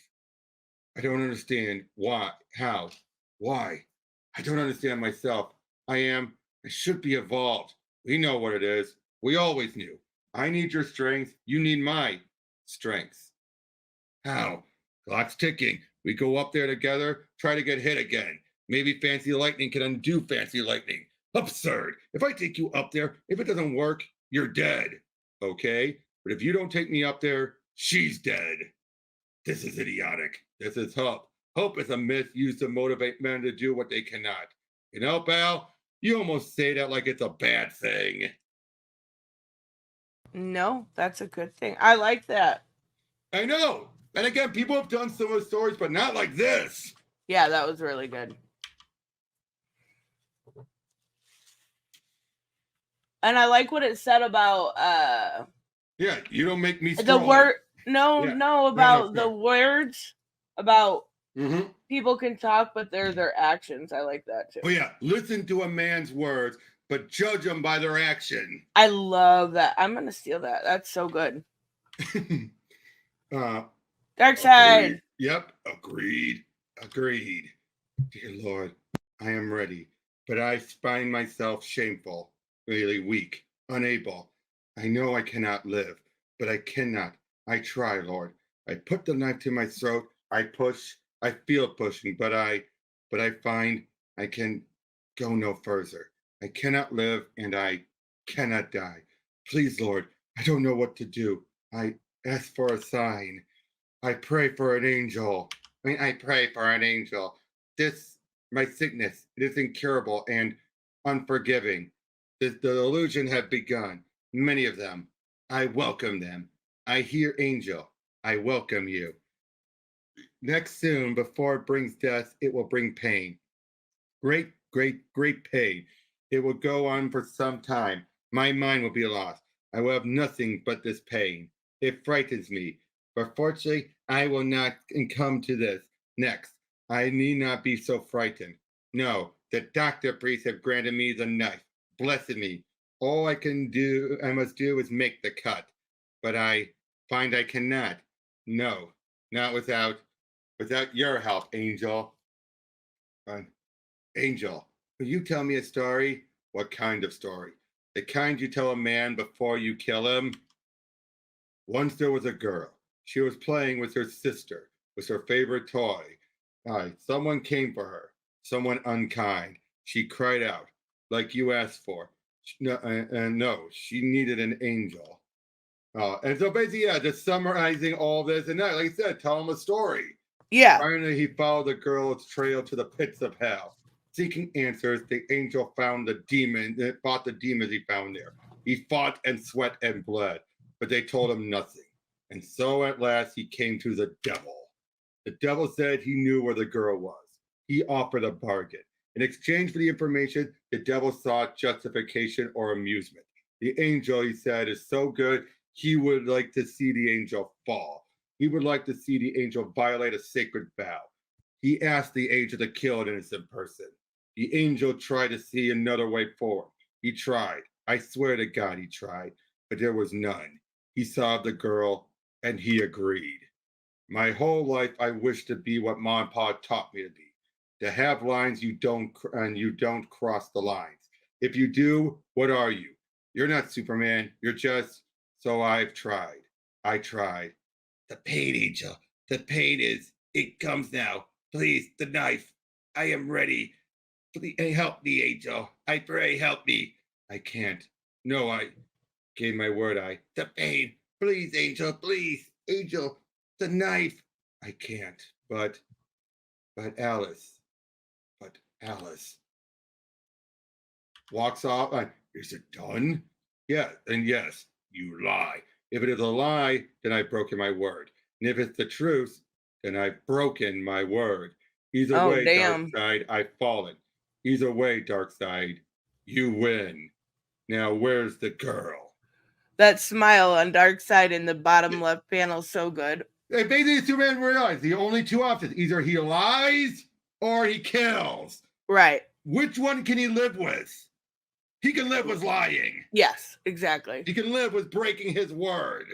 I don't understand why, how, why. I don't understand myself. I should be evolved. We know what it is. We always knew. I need your strength. You need my strength. How? Clock's ticking. We go up there together, try to get hit again. Maybe fancy lightning can undo fancy lightning. Absurd. If I take you up there, if it doesn't work, you're dead. Okay? But if you don't take me up there, she's dead. This is idiotic. This is hope. Hope is a myth used to motivate men to do what they cannot. You know, pal, you almost say that like it's a bad thing. No, that's a good thing. I like that. I know. And again, people have done similar stories, but not like this. Yeah, that was really good. And I like what it said about Yeah, you don't make me the strong. word. No, Yeah. no, about the words about Mm-hmm. people can talk, but they're their actions. I like that too. Oh yeah, listen to a man's words, but judge them by their action. I love that. I'm gonna steal that. That's so good. Dark side. Agreed. Yep, agreed. Agreed. Dear Lord, I am ready, but I find myself shameful, really weak, unable. I know I cannot live, but I cannot. I try, Lord. I put the knife to my throat. I push. I feel pushing, but I find I can go no further. I cannot live and I cannot die. Please, Lord, I don't know what to do. I ask for a sign. I pray for an angel. I pray for an angel. This, my sickness, it is incurable and unforgiving. The illusion have begun. Many of them. I welcome them. I hear angel. I welcome you. Next soon, before it brings death, it will bring pain. Great, great, great pain. It will go on for some time. My mind will be lost. I will have nothing but this pain. It frightens me. But fortunately, I will not come to this. Next, I need not be so frightened. No, the doctor priests have granted me the knife, blessed me. All I must do is make the cut. But I find I cannot. No, not without your help, Angel. Angel, will you tell me a story? What kind of story? The kind you tell a man before you kill him? Once there was a girl. She was playing with her sister, with her favorite toy. Someone came for her, someone unkind. She cried out, like you asked for. No, she needed an angel. And so basically, yeah, just summarizing all this and that, like I said, tell him a story. Yeah. Finally, he followed the girl's trail to the pits of hell. Seeking answers, the angel found the demon, fought the demons he found there. He fought and sweat and bled, but they told him nothing. And so at last he came to the devil. The devil said he knew where the girl was. He offered a bargain. In exchange for the information, the devil sought justification or amusement. The angel, he said, is so good, he would like to see the angel fall. He would like to see the angel violate a sacred vow. He asked the angel to kill an innocent person. The angel tried to see another way forward. He tried. I swear to God, he tried, but there was none. He saw the girl and he agreed. My whole life, I wished to be what Mom and Pa taught me to be. To have lines you don't cross the lines. If you do, what are you? You're not Superman. You're just. So I've tried. I tried. The pain, angel. The pain it comes now. Please, the knife. I am ready. Please help me, angel. I pray, help me. I can't. No, I gave my word. The pain. Please, angel. Please, angel. The knife. I can't. But Alice. But Alice walks off. Is it done? Yeah, and yes, you lie. If it is a lie, then I've broken my word. And if it's the truth, then I've broken my word. Either way, damn. dark side, I've fallen. Either way, dark side, you win. Now, where's the girl? That smile on dark side in the bottom left panel, so good. They basically Superman realized the only two options: either he lies or he kills. Right. Which one can he live with? He can live with lying. Yes, exactly. He can live with breaking his word.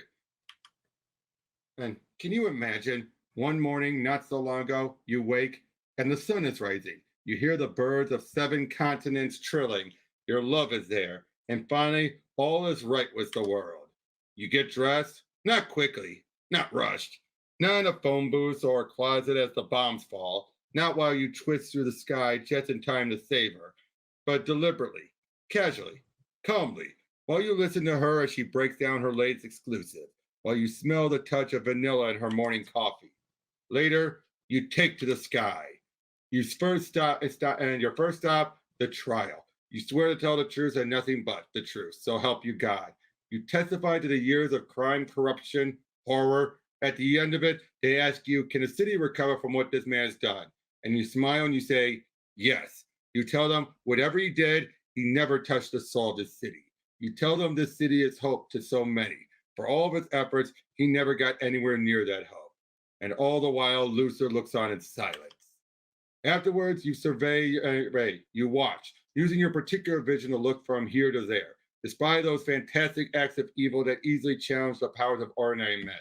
And can you imagine one morning not so long ago, you wake and the sun is rising. You hear the birds of 7 continents trilling. Your love is there. And finally, all is right with the world. You get dressed, not quickly, not rushed, not in a phone booth or a closet as the bombs fall, not while you twist through the sky just in time to save her, but deliberately, casually, calmly, while you listen to her as she breaks down her latest exclusive, while you smell the touch of vanilla in her morning coffee. Later, you take to the sky. You first stop, and your first stop, the trial. You swear to tell the truth and nothing but the truth, so help you God. You testify to the years of crime, corruption, horror. At the end of it, they ask you, can the city recover from what this man has done? And you smile and you say, yes. You tell them, whatever he did, he never touched the soul of this city. You tell them this city is hope to so many. For all of his efforts, he never got anywhere near that hope. And all the while, Luther looks on in silence. Afterwards, you survey, you watch, using your particular vision to look from here to there, despite those fantastic acts of evil that easily challenge the powers of ordinary men.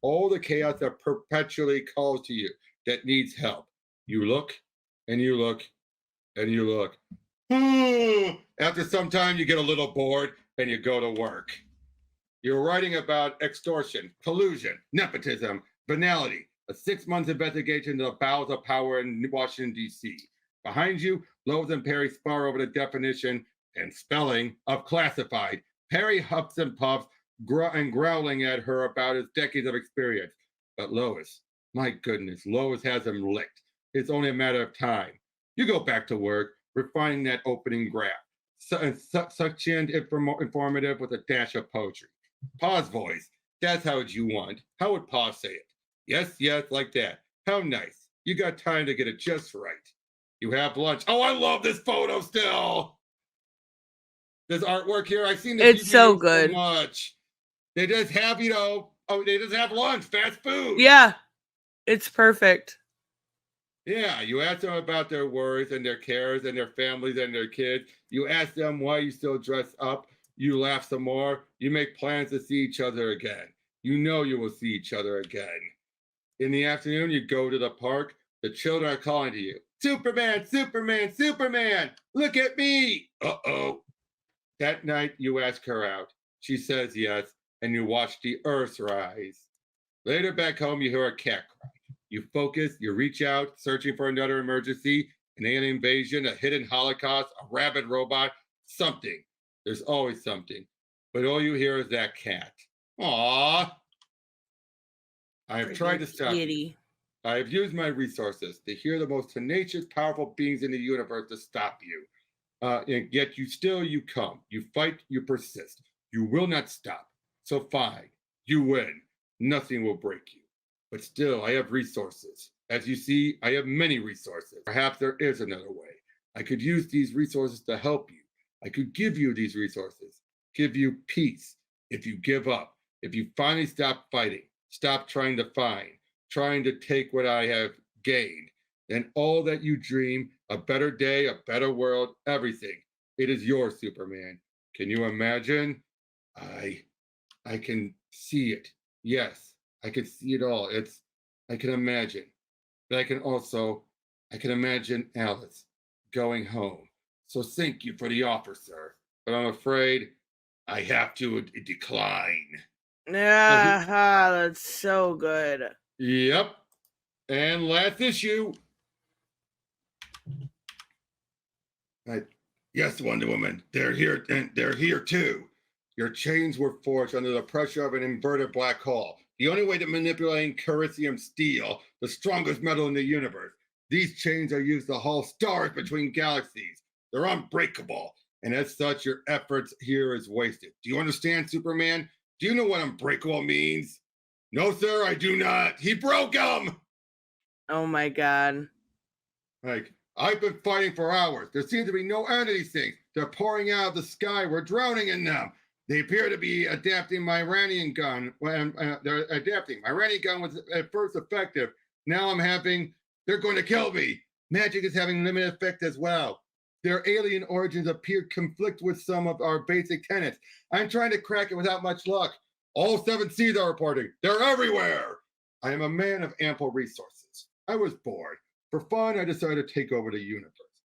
All the chaos that perpetually calls to you, that needs help. You look, and you look, and you look. After some time, you get a little bored, and you go to work. You're writing about extortion, collusion, nepotism, venality, a 6-month investigation into the bowels of power in Washington, D.C. Behind you, Lois and Perry spar over the definition and spelling of classified. Perry huffs and puffs, growling at her about his decades of experience. But Lois, my goodness, Lois has him licked. It's only a matter of time. You go back to work, refining that opening graph, succinct, informative with a dash of poetry. Pa's voice, that's how you want. How would Pa say it? Yes, yes, like that. How nice. You got time to get it just right. You have lunch. Oh, I love this photo still. This artwork here, I've seen this. It's so good. So much. They just have, they just have lunch, fast food. Yeah, it's perfect. Yeah, you ask them about their worries and their cares and their families and their kids. You ask them why you still dress up. You laugh some more. You make plans to see each other again. You know you will see each other again. In the afternoon, you go to the park. The children are calling to you. Superman, Superman, Superman, look at me. Uh-oh. That night, you ask her out. She says yes, and you watch the earth rise. Later back home, you hear a cat cry. You focus, you reach out, searching for another emergency, an alien invasion, a hidden Holocaust, a rabid robot, something. There's always something. But all you hear is that cat. Aww. I have tried to stop you. I have used my resources to hear the most tenacious, powerful beings in the universe to stop you. And yet you come. You fight, you persist. You will not stop. So fine, you win. Nothing will break you. But still, I have resources. As you see, I have many resources. Perhaps there is another way. I could use these resources to help you. I could give you these resources, give you peace. If you give up, if you finally stop fighting, stop trying to find, trying to take what I have gained, then all that you dream, a better day, a better world, everything, it is yours, Superman. Can you imagine? I can see it. Yes, I can see it all. I can imagine. But I can imagine Alice going home. So thank you for the offer, sir. But I'm afraid I have to decline. Yeah, that's so good. Yep. And last issue. Yes, Wonder Woman. They're here, and they're here too. Your chains were forged under the pressure of an inverted black hole. The only way to manipulate Kericium steel, the strongest metal in the universe. These chains are used to haul stars between galaxies. They're unbreakable, and as such, your efforts here is wasted. Do you understand, Superman? Do you know what unbreakable means? No, sir, I do not. He broke them! Oh my God. I've been fighting for hours. There seems to be no end to these things. They're pouring out of the sky. We're drowning in them. They appear to be adapting my Iranian gun. They're adapting. My Iranian gun was at first effective. Now they're going to kill me. Magic is having limited effect as well. Their alien origins appear to conflict with some of our basic tenets. I'm trying to crack it without much luck. All 7 C's are reporting. They're everywhere. I am a man of ample resources. I was bored. For fun, I decided to take over the universe.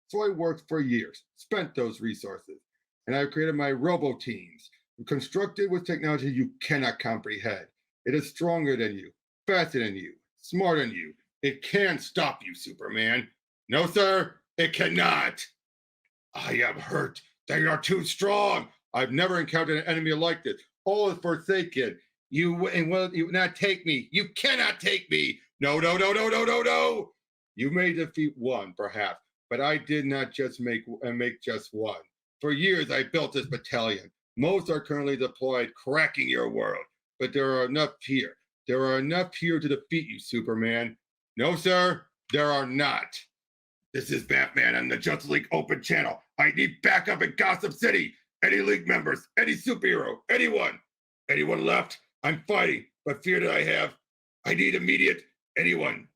So I worked for years, spent those resources, and I've created my robo-teams, constructed with technology you cannot comprehend. It is stronger than you, faster than you, smarter than you. It can stop you, Superman. No, sir, it cannot. I am hurt. They are too strong. I've never encountered an enemy like this. All is forsaken. You will not take me. You cannot take me. No, no, no, no, no, no, no. You may defeat one, perhaps, but I did not just make just one. For years, I built this battalion. Most are currently deployed, cracking your world, but there are enough here. There are enough here to defeat you, Superman. No, sir, there are not. This is Batman on the Justice League Open channel. I need backup in Gotham City. Any League members, any superhero, anyone. Anyone left? I'm fighting, but fear that I have. I need immediate. Anyone,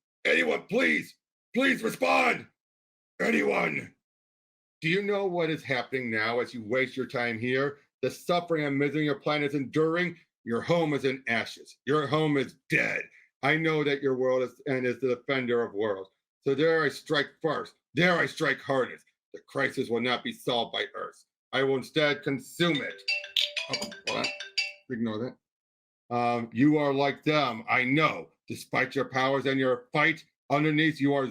please respond. Anyone. Do you know what is happening now as you waste your time here? The suffering and misery your planet is enduring. Your home is in ashes. Your home is dead. I know that your world is the defender of worlds. So there I strike first. There I strike hardest. The crisis will not be solved by Earth. I will instead consume it. Oh, what? Ignore that. You are like them, I know. Despite your powers and your fight, underneath you are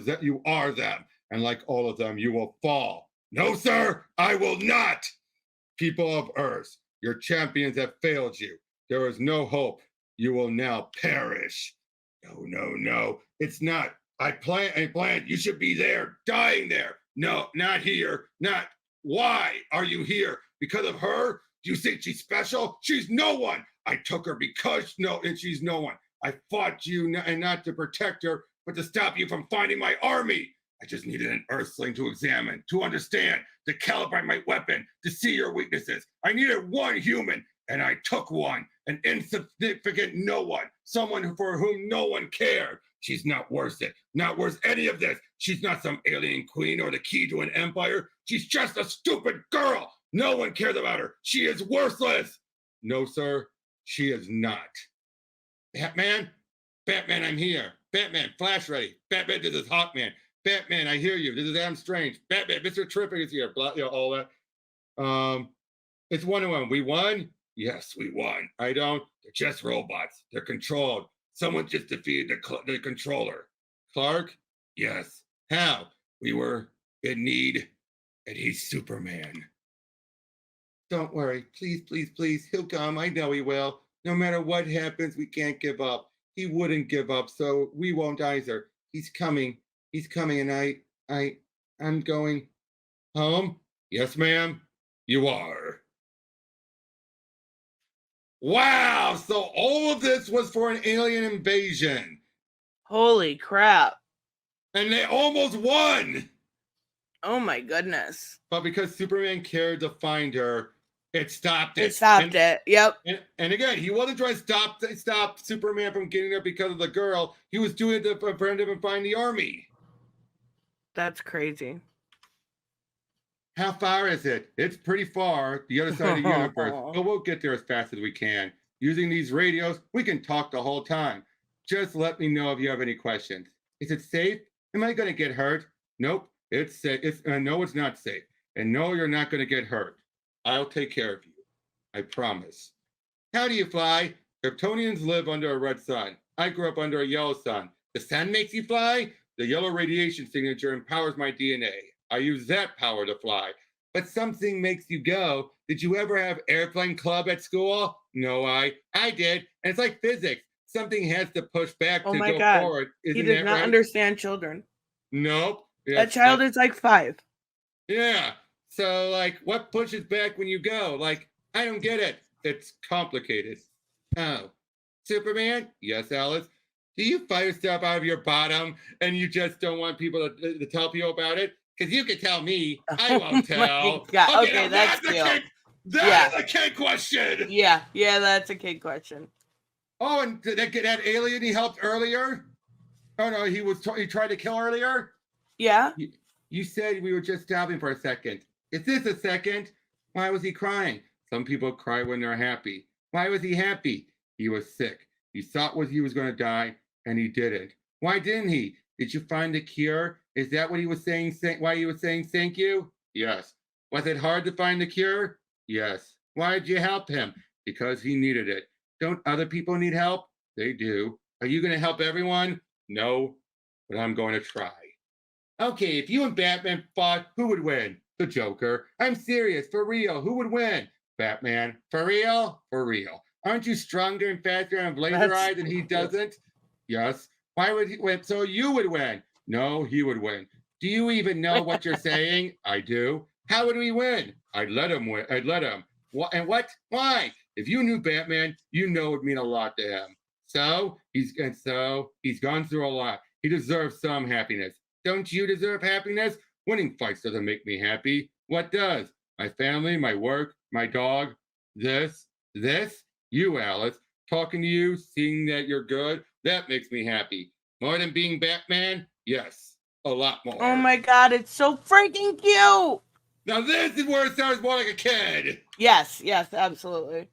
them. And like all of them, you will fall. No, sir, I will not. People of Earth, your champions have failed you. There is no hope. You will now perish. No, no, no. It's not. I planned. You should be there, dying there. No, not here. Not. Why are you here? Because of her? Do you think she's special? She's no one. I took her because and she's no one. I fought you and not to protect her, but to stop you from finding my army. I just needed an Earthling to examine, to understand, to calibrate my weapon, to see your weaknesses. I needed one human, and I took one, an insignificant no one, someone for whom no one cared. She's not worth it, not worth any of this. She's not some alien queen or the key to an empire. She's just a stupid girl. No one cares about her. She is worthless. No, sir, she is not. Batman, I'm here. Batman, flash ready. Batman, this is Hawkman. Batman, I hear you. This is Adam Strange. Batman, Mr. Terrific is here. Blah, all that. It's 1-1. We won? Yes, we won. I don't. They're just robots. They're controlled. Someone just defeated the controller. Clark? Yes. How? We were in need, and he's Superman. Don't worry. Please. He'll come. I know he will. No matter what happens, we can't give up. He wouldn't give up, so we won't either. He's coming, and I'm going home. Yes, ma'am, you are. Wow, so all of this was for an alien invasion. Holy crap. And they almost won. Oh my goodness. But because Superman cared to find her, it stopped it. It stopped it. Yep. And again, he wasn't trying to stop Superman from getting there because of the girl. He was doing it to prevent him from finding the army. That's crazy. How far is it? It's pretty far, the other side of the universe. But we'll get there as fast as we can. Using these radios, we can talk the whole time. Just let me know if you have any questions. Is it safe? Am I going to get hurt? Nope. It's safe. No, it's not safe. And no, you're not going to get hurt. I'll take care of you. I promise. How do you fly? Kryptonians live under a red sun. I grew up under a yellow sun. The sun makes you fly? The yellow radiation signature empowers my DNA. I use that power to fly. But something makes you go. Did you ever have airplane club at school? No, I did. And it's like physics. Something has to push back to go forward. He does not understand children. Nope. That child is like 5. Yeah. So, like, what pushes back when you go? Like, I don't get it. It's complicated. Oh. Superman? Yes, Alice. Do you fire stuff out of your bottom and you just don't want people to tell people about it? Because you can tell me. I won't tell. Okay, that's cute. That's a kid question. Yeah, that's a kid question. Oh, and did that alien he helped earlier? Oh, no, he tried to kill earlier? Yeah. You said we were just stopping for a second. Is this a second? Why was he crying? Some people cry when they're happy. Why was he happy? He was sick. He thought he was going to die, and he didn't. Why didn't he? Did you find the cure? Is that what he was saying? Why he was saying thank you? Yes. Was it hard to find the cure? Yes. Why did you help him? Because he needed it. Don't other people need help? They do. Are you going to help everyone? No, but I'm going to try. Okay, if you and Batman fought, who would win? The Joker. I'm serious, for real. Who would win? Batman. For real? For real. Aren't you stronger and faster and have laser eyes and he doesn't? Yes. Why would he win? So you would win. No, he would win. Do you even know what you're saying? I do. How would we win? I'd let him win. I'd let him. What and what? Why? If you knew Batman, you know it would mean a lot to him. So he's gone through a lot. He deserves some happiness. Don't you deserve happiness? Winning fights doesn't make me happy. What does? My family, my work, my dog, this, you, Alice, talking to you, seeing that you're good, that makes me happy. More than being Batman? Yes, a lot more. Oh my God, it's so freaking cute. Now this is where it sounds more like a kid. Yes, absolutely.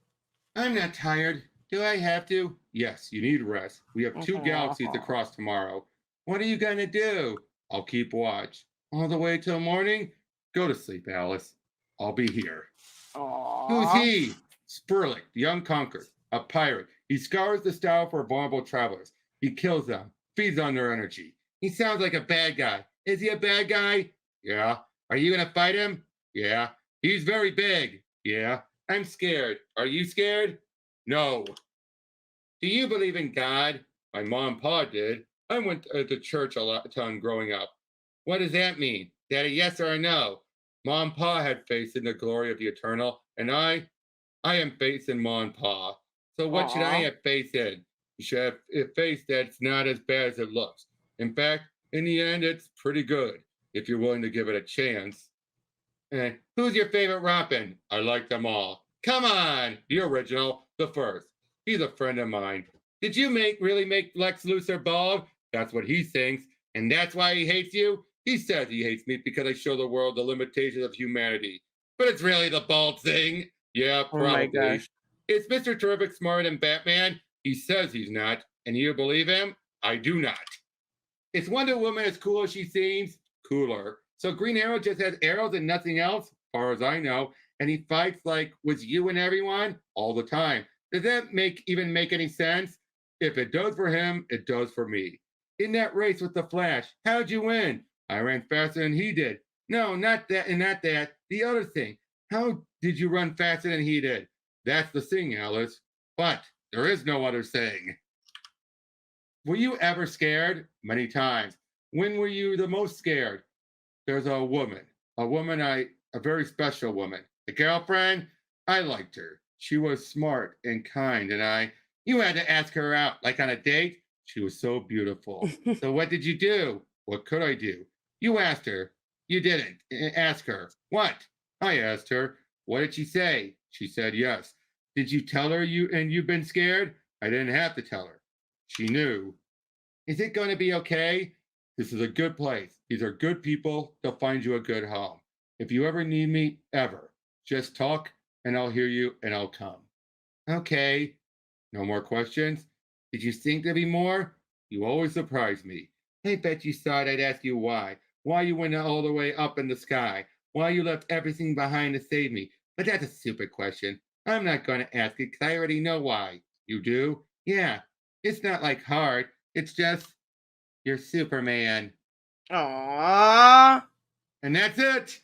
I'm not tired. Do I have to? Yes, you need rest. We have 2 galaxies to cross tomorrow. What are you going to do? I'll keep watch. All the way till morning? Go to sleep, Alice. I'll be here. Aww. Who's he? Sperlich, the unconquered, a pirate. He scours the style for vulnerable travelers. He kills them, feeds on their energy. He sounds like a bad guy. Is he a bad guy? Yeah. Are you going to fight him? Yeah. He's very big. Yeah. I'm scared. Are you scared? No. Do you believe in God? My mom and pa did. I went to church a ton growing up. What does that mean? That a yes or a no? Mom and pa had faith in the glory of the eternal, and I am faith in mom and pa. So what should I have faith in? You should have faith that it's not as bad as it looks. In fact, in the end, it's pretty good if you're willing to give it a chance. And who's your favorite Robin? I like them all. Come on, the original, the first. He's a friend of mine. Did you really make Lex Luthor bald? That's what he thinks, and that's why he hates you? He says he hates me because I show the world the limitations of humanity. But it's really the bald thing. Yeah, probably. Oh my gosh. Is Mr. Terrific smarter than Batman? He says he's not, and you believe him? I do not. Is Wonder Woman as cool as she seems? Cooler. So Green Arrow just has arrows and nothing else, as far as I know, and he fights like with you and everyone all the time. Does that even make any sense? If it does for him, it does for me. In that race with the Flash, how'd you win? I ran faster than he did. No, not that and not that. The other thing. How did you run faster than he did? That's the thing, Alice. But there is no other thing. Were you ever scared? Many times. When were you the most scared? There's a woman, a very special woman. A girlfriend, I liked her. She was smart and kind, and you had to ask her out, like on a date. She was so beautiful. So what did you do? What could I do? You asked her. You didn't. Ask her. What? I asked her. What did she say? She said yes. Did you tell her you've been scared? I didn't have to tell her. She knew. Is it going to be okay? This is a good place. These are good people. They'll find you a good home. If you ever need me, ever, just talk and I'll hear you and I'll come. Okay. No more questions? Did you think there'd be more? You always surprise me. I bet you thought I'd ask you why. Why you went all the way up in the sky. Why you left everything behind to save me. But that's a stupid question. I'm not going to ask it because I already know why. You do? Yeah. It's not like hard. It's just, you're Superman. Aww. And that's it.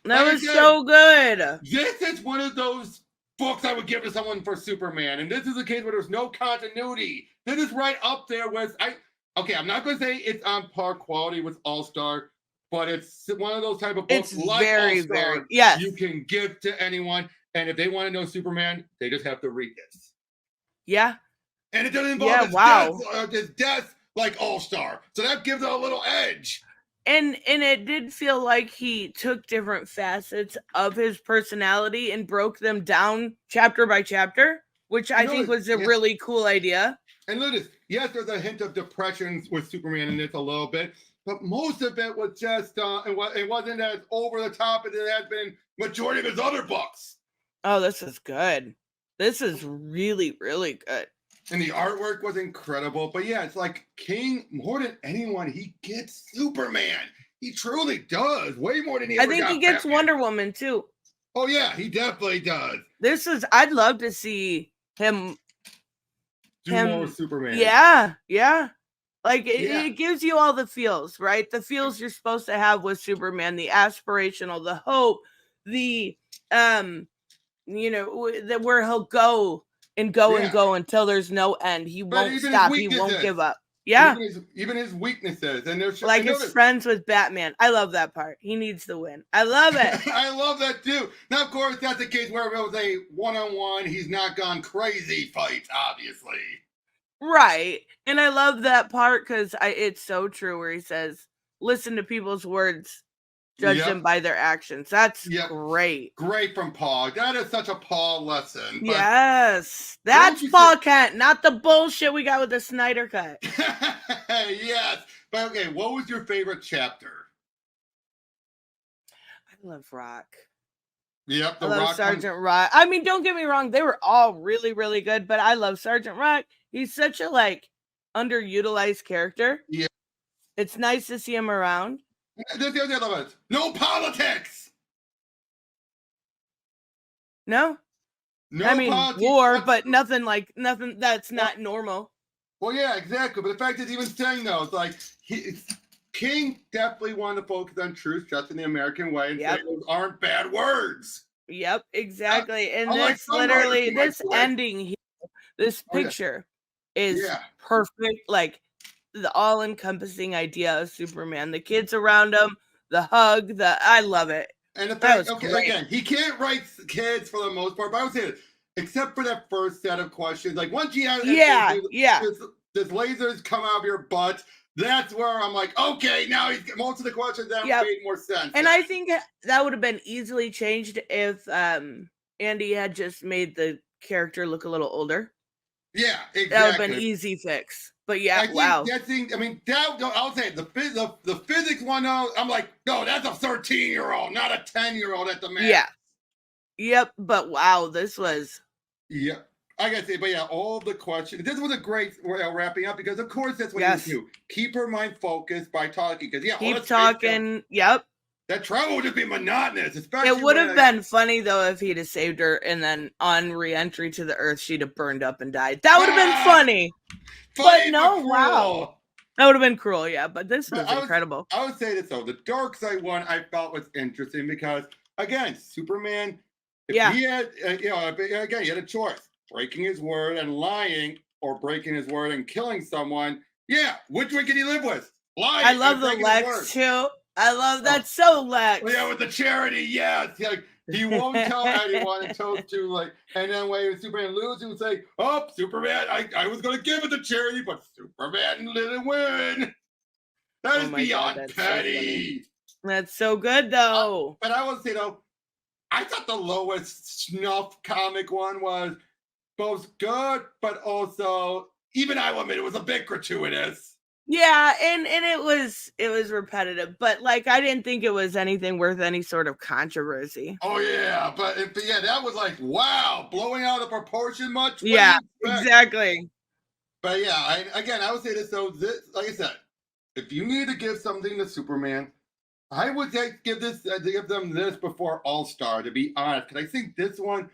That was so good. This is one of those books I would give to someone for Superman. And this is a case where there's no continuity. This is right up there with, I'm not going to say it's on par quality with All-Star, but it's one of those type of books it's like very, All-Star very, yes. you can give to anyone. And if they want to know Superman, they just have to read this. Yeah. And it doesn't involve his death like All-Star. So that gives it a little edge. And it did feel like he took different facets of his personality and broke them down chapter by chapter, which I think was a really cool idea. And look at this. Yes, there's a hint of depression with Superman in this a little bit, but most of it was just, it wasn't as over the top as it has been majority of his other books. Oh, this is good. This is really, really good. And the artwork was incredible. But yeah, it's like King, more than anyone, he gets Superman. He truly does. Way more than he ever got. I think he gets Batman. Wonder Woman, too. Oh, yeah, he definitely does. I'd love to see him do more Superman. Yeah. Like, it gives you all the feels, right? The feels you're supposed to have with Superman, the aspirational, the hope, the, where he'll go and go and go until there's no end. He won't stop. He won't give up. Yeah. Even his weaknesses, and there's Like his friends with Batman. I love that part. He needs the win. I love it. I love that too. Now, of course, that's the case where it was a one-on-one. He's not gone crazy fight, obviously. Right. And I love that part because it's so true where he says, listen to people's words, judge them by their actions. That's great. Great from Paul. That is such a Paul lesson. Yes. That's Paul Kent, not the bullshit we got with the Snyder Cut. Yes. But okay, what was your favorite chapter? I love Rock. Yep, I love Sergeant Rock. I mean, don't get me wrong, they were all really, really good, but I love Sergeant Rock. He's such a underutilized character. Yeah. It's nice to see him around. No politics. No? I mean, politics. War, but nothing that's not normal. Well, yeah, exactly. But the fact that even saying though, it's like King definitely wanted to focus on truth, just in the American way, and say those aren't bad words. Yep, exactly. And this literally, this ending here, this picture is perfect. Like the all-encompassing idea of Superman. The kids around him, the hug, I love it. And the fact, again, he can't write kids for the most part, but I would say, except for that first set of questions, like once you have this lasers come out of your butt, that's where I'm like, okay, now most of the questions that made more sense. And I think that would have been easily changed if Andy had just made the character look a little older. Yeah, exactly. That would have been easy fix. But yeah, I'll say the physics one, though, I'm like, no, that's a 13-year-old, not a 10-year-old at the max. Yeah. Yep, but wow, this was... Yeah, I gotta say, but yeah, all the questions. This was a great wrapping up because, of course, that's what you do. Keep her mind focused by talking. Because keep talking. Yep. That travel would just be monotonous. Especially it would have been funny though if he'd have saved her, and then on re-entry to the Earth, she'd have burned up and died. That would have been funny. But no, wow. That would have been cruel, yeah. But this was incredible. I would say this though: the dark side one I felt was interesting because, again, Superman. If he had, again, he had a choice. Breaking his word and lying, or breaking his word and killing someone. Yeah, which one can he live with? Lying. I love the Lex too. I love that so Lex. Well, yeah, with the charity, yes. He won't tell anyone until and then when Superman loses, he would say, "Oh, Superman, I was going to give it to charity, but Superman didn't win." That is beyond petty. That's so good, though. But I will say though, I thought the Lois snuff comic one was both good, but also, even I will admit, it was a bit gratuitous. Yeah, and it was repetitive, but I didn't think it was anything worth any sort of controversy. Oh yeah, but that was like, wow, blowing out of proportion much. Yeah, exactly. But yeah, I would say this though. Like I said, if you need to give something to Superman, I would give them this before All-Star, to be honest, because I think this one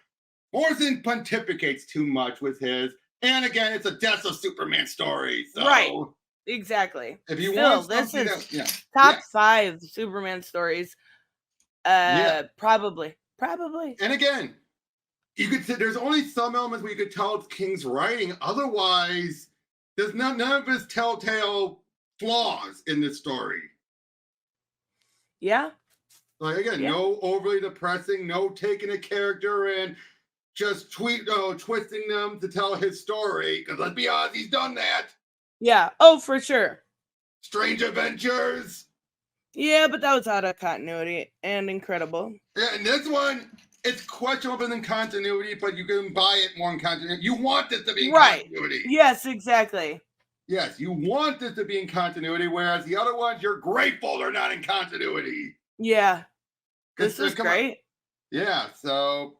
Morrison pontificates too much with his, and again, it's a death of Superman story. So. Right. Exactly. If you want this is top 5 Superman stories. Probably. And again, you could say there's only some elements where you could tell it's King's writing. Otherwise, there's none of his telltale flaws in this story. Yeah. No overly depressing, no taking a character and just twisting them to tell his story. Because let's be honest, he's done that. Yeah. Oh, for sure. Strange Adventures. Yeah, but that was out of continuity and incredible. Yeah, and this one, it's questionable in continuity, but you can buy it more in continuity. You want this to be in continuity. Yes, exactly. Yes, you want this to be in continuity, whereas the other ones, you're grateful they're not in continuity. Yeah. This is great. Yeah, so...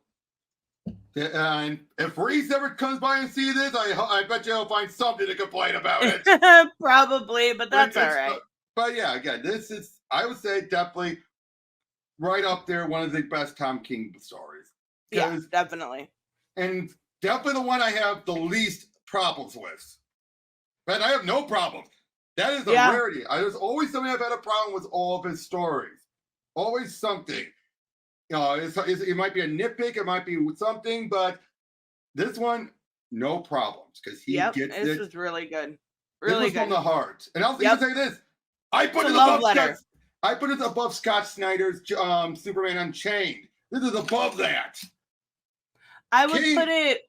And if Reese ever comes by and sees this, I bet you'll find something to complain about it. Probably, but that's all right. But yeah, again, this is, I would say, definitely right up there, one of the best Tom King stories. Yeah, definitely. And definitely the one I have the least problems with. But I have no problems. That is a rarity. There's always something I've had a problem with all of his stories. Always something. It might be a nitpick, it might be something, but this one, no problems, because he gets it. This is really good. Really this was good. from the heart. And I'll even say this. I put it above Scott Snyder's Superman Unchained. This is above that. I would put it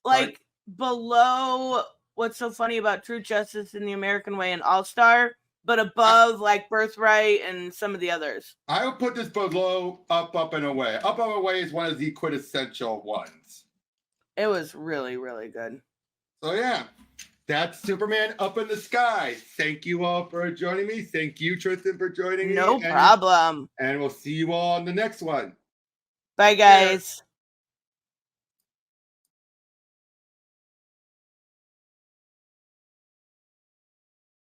like below What's So Funny About True Justice in the American Way and All-Star, but above like Birthright and some of the others. I would put this below Up and Away. Up and Away is one of the quintessential ones. It was really, really good. So yeah, that's Superman Up in the Sky. Thank you all for joining me. Thank you, Tristan, for joining me. No problem. And we'll see you all on the next one. Bye, guys.